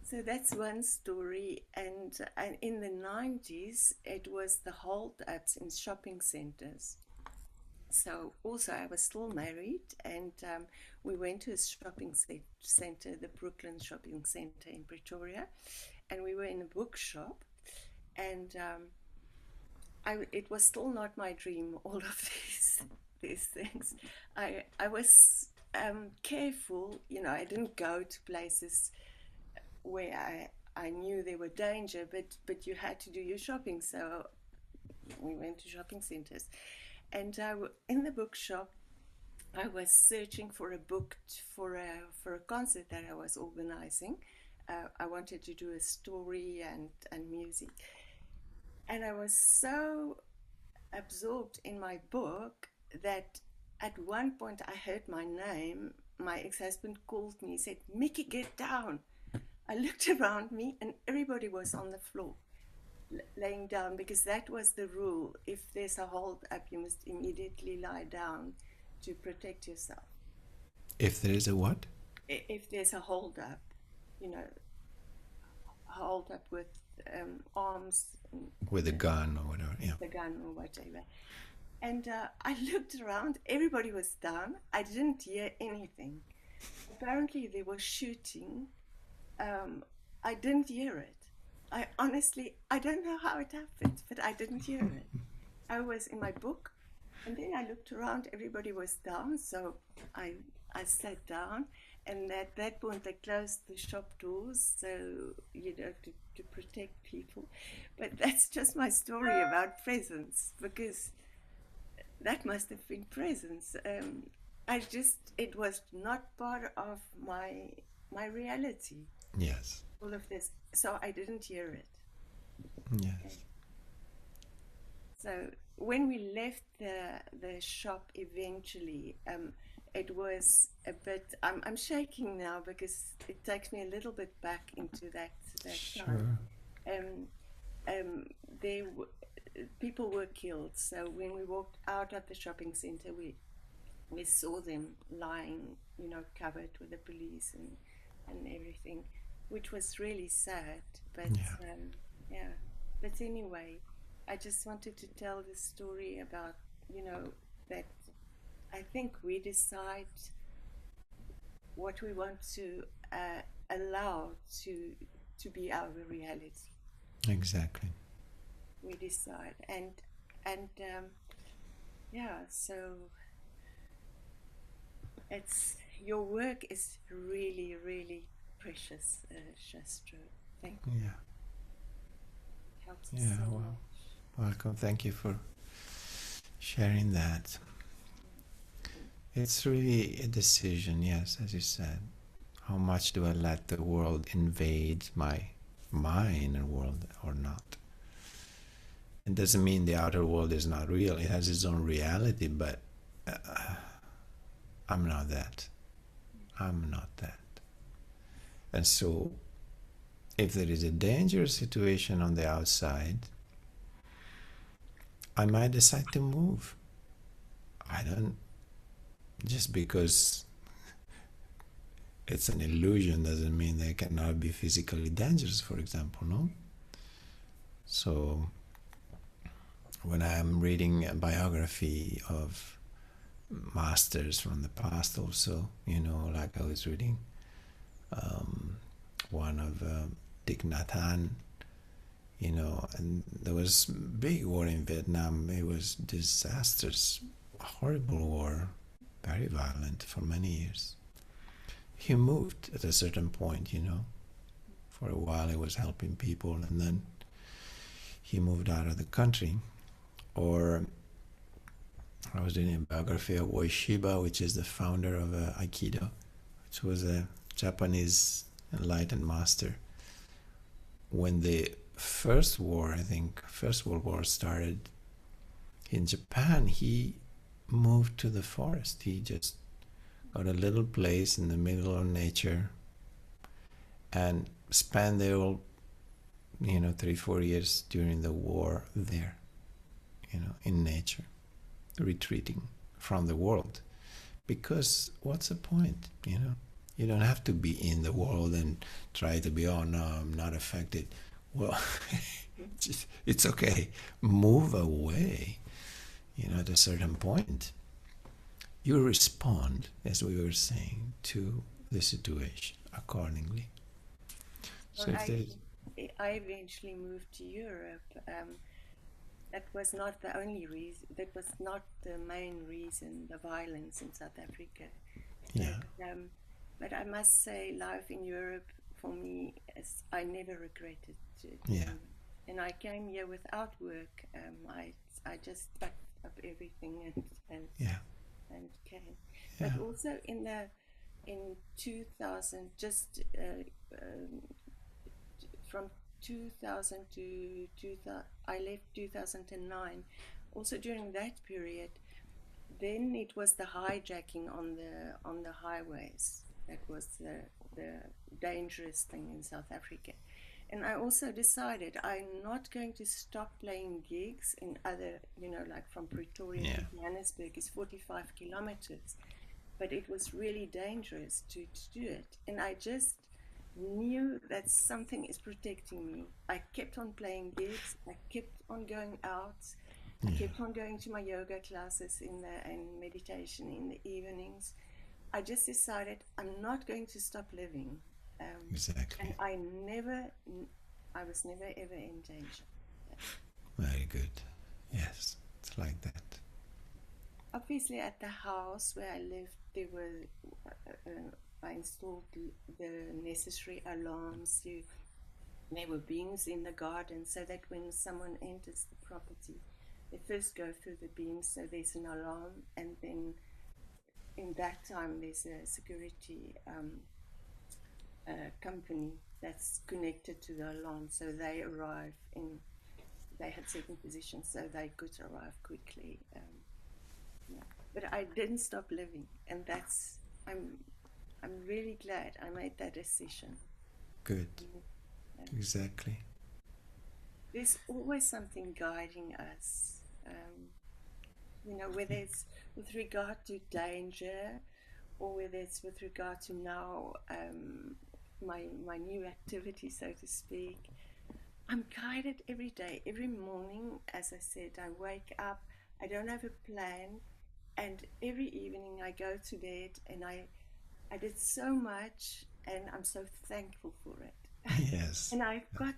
S2: so that's one story. And in the 90s, it was the hold-ups in shopping centers. So also I was still married, and we went to a shopping center, the Brooklyn Shopping Center in Pretoria, and we were in a bookshop, and it was still not my dream, all of these things. I was careful, I didn't go to places where I knew there were danger, but you had to do your shopping, so we went to shopping centers. And in the bookshop, I was searching for a book for a concert that I was organizing. I wanted to do a story and music, and I was so absorbed in my book that at one point I heard my name. My ex-husband called me, said, "Mickey, get down." I looked around me and everybody was on the floor, laying down, because that was the rule. If there's a hold up, you must immediately lie down to protect yourself.
S1: If there is a what?
S2: If there's a hold up, you know, hold up with arms,
S1: With a gun or whatever. Yeah.
S2: the gun or whatever. And I looked around, everybody was down. I didn't hear anything. Apparently, they were shooting. I didn't hear it. I don't know how it happened, but I didn't hear it. I was in my book, and then I looked around, everybody was down, so I, I sat down, and at that point they closed the shop doors, so, to protect people. But that's just my story about presence, because that must have been presence. It was not part of my reality,
S1: Yes.
S2: all of this, so I didn't hear it.
S1: Yes.
S2: So when we left the shop eventually, it was a bit. I'm shaking now because it takes me a little bit back into that time.
S1: Sure.
S2: Um, um, there people were killed. So when we walked out of the shopping center, we saw them lying, covered with the police and everything, which was really sad. But
S1: Yeah.
S2: yeah. But anyway, I just wanted to tell the story about, that I think we decide what we want to allow to be our reality.
S1: Exactly.
S2: We decide, and yeah. So it's your work is really, really precious, Shastro. Thank you.
S1: Yeah.
S2: It helps us
S1: Yeah.
S2: so
S1: Well,
S2: much.
S1: welcome. Thank you for sharing that. It's really a decision, yes, as you said. How much do I let the world invade my inner world or not? It doesn't mean the outer world is not real. It has its own reality, but I'm not that. I'm not that. And so, if there is a dangerous situation on the outside, I might decide to move. I don't, just because it's an illusion doesn't mean they cannot be physically dangerous, for example, no? So, when I'm reading a biography of masters from the past also, like I was reading one of Thich Nhat Hanh, and there was big war in Vietnam. It was disastrous, horrible war, very violent for many years. He moved at a certain point, for a while he was helping people, and then he moved out of the country. Or I was doing a biography of Ueshiba, which is the founder of Aikido, which was a Japanese enlightened master. When the First World War started in Japan, he moved to the forest. He just got a little place in the middle of nature, and spent their whole, 3-4 years during the war there, in nature, retreating from the world. Because what's the point, You don't have to be in the world and try to be, oh no, I'm not affected. Well, it's okay. Move away, at a certain point. You respond, as we were saying, to the situation accordingly. So
S2: Well,
S1: if there's,
S2: I eventually moved to Europe. That was not the only reason. That was not the main reason. The violence in South Africa, but
S1: yeah,
S2: but I must say, life in Europe for me, I never regretted it.
S1: yeah,
S2: And I came here without work. I just packed up everything
S1: yeah,
S2: and came. But
S1: yeah,
S2: also in 2000, just from 2000 to 2000, I left 2009. Also during that period, then it was the hijacking on the highways. That was the dangerous thing in South Africa. And I also decided I'm not going to stop playing gigs in other, like from Pretoria to
S1: yeah,
S2: Johannesburg is 45 kilometers. But it was really dangerous to do it. And I just knew that something is protecting me. I kept on playing gigs, I kept on going out, I
S1: yeah,
S2: kept on going to my yoga classes and meditation in the evenings. I just decided I'm not going to stop living. And
S1: exactly.
S2: I was never ever in danger. Yeah.
S1: Very good. Yes, it's like that.
S2: Obviously, at the house where I lived, I installed the necessary alarms. There were beams in the garden so that when someone enters the property, they first go through the beams, so there's an alarm, and then in that time there's a security company that's connected to the alarm, so they arrive in. They had certain positions, so they could arrive quickly. Yeah. But I didn't stop living, and I'm really glad I made that decision.
S1: Good.
S2: And
S1: Exactly.
S2: there's always something guiding us, whether it's with regard to danger or whether it's with regard to now my new activity, so to speak. I'm guided every day, every morning. As I said, I wake up. I don't have a plan, and every evening I go to bed, and I did so much, and I'm so thankful for it.
S1: Yes.
S2: And I've got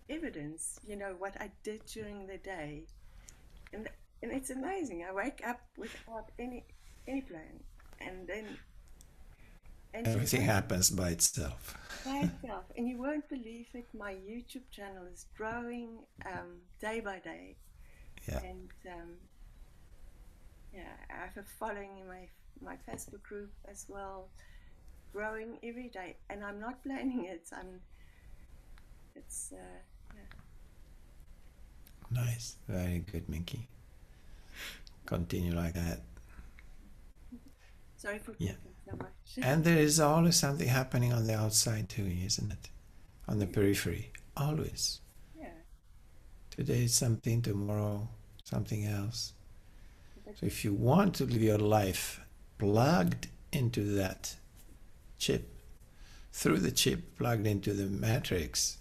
S2: evidence, what I did during the day, and and it's amazing. I wake up without any plan, and then and you
S1: Everything
S2: won't
S1: happens by itself.
S2: by itself, and you won't believe it. My YouTube channel is growing day by day,
S1: Yeah.
S2: and yeah, I have a following in my Facebook group as well, growing every day, and I'm not planning it. It's yeah.
S1: Nice. Very good, Minky. Continue like that.
S2: Sorry for
S1: Yeah.
S2: talking so much.
S1: And there is always something happening on the outside too, isn't it? On the
S2: Yeah,
S1: periphery. Always.
S2: yeah.
S1: Today is something, tomorrow something else.
S2: But
S1: So if you want to live your life plugged into that chip, through the chip plugged into the matrix,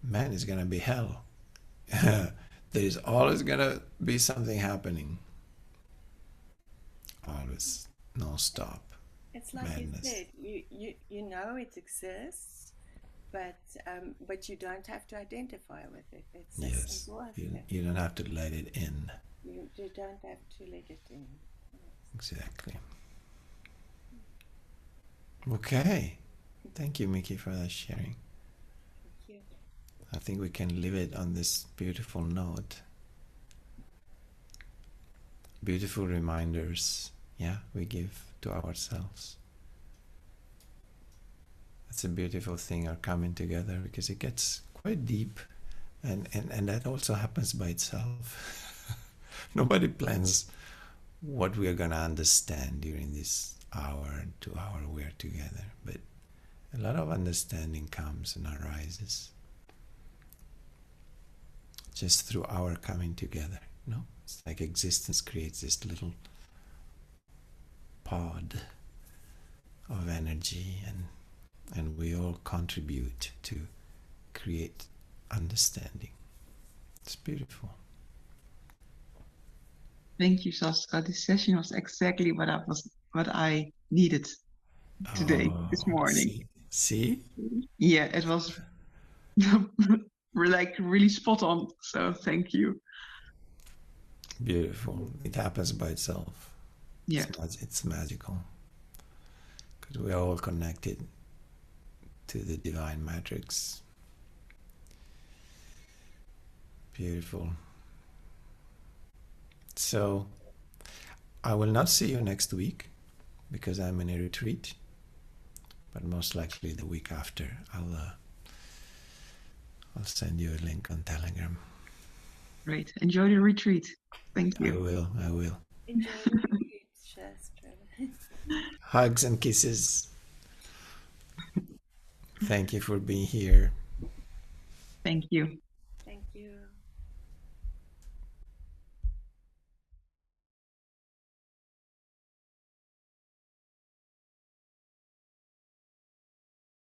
S1: man, it's gonna be hell. There is always gonna be something happening. Always, non-stop
S2: it's like you
S1: madness.
S2: said, you know it exists, but you don't have to identify with it. It's as
S1: Yes,
S2: simple as
S1: you
S2: that.
S1: you don't have to let it in.
S2: You don't have to let it in. Yes.
S1: Exactly. Okay. Thank you, Mickey, for that sharing.
S2: Thank you.
S1: I think we can leave it on this beautiful note. Beautiful reminders, yeah, we give to ourselves. That's a beautiful thing, our coming together, because it gets quite deep, and that also happens by itself. Nobody plans what we are going to understand during this hour, 2 hour we're together, but a lot of understanding comes and arises just through our coming together. It's like existence creates this little pod of energy, and we all contribute to create understanding. It's beautiful.
S3: Thank you, Shastra. This session was exactly what I needed today, this morning.
S1: See?
S3: Yeah, it was like really spot on. So thank you.
S1: Beautiful. It happens by itself.
S3: Yeah.
S1: It's magical. Because we're all connected to the divine matrix. Beautiful. So I will not see you next week because I'm in a retreat, but most likely the week after I'll send you a link on Telegram.
S3: Great. Enjoy the retreat. Thank you.
S1: I will.
S2: Enjoy the retreat, Shastro.
S1: Hugs and kisses. Thank you for being here.
S3: Thank you.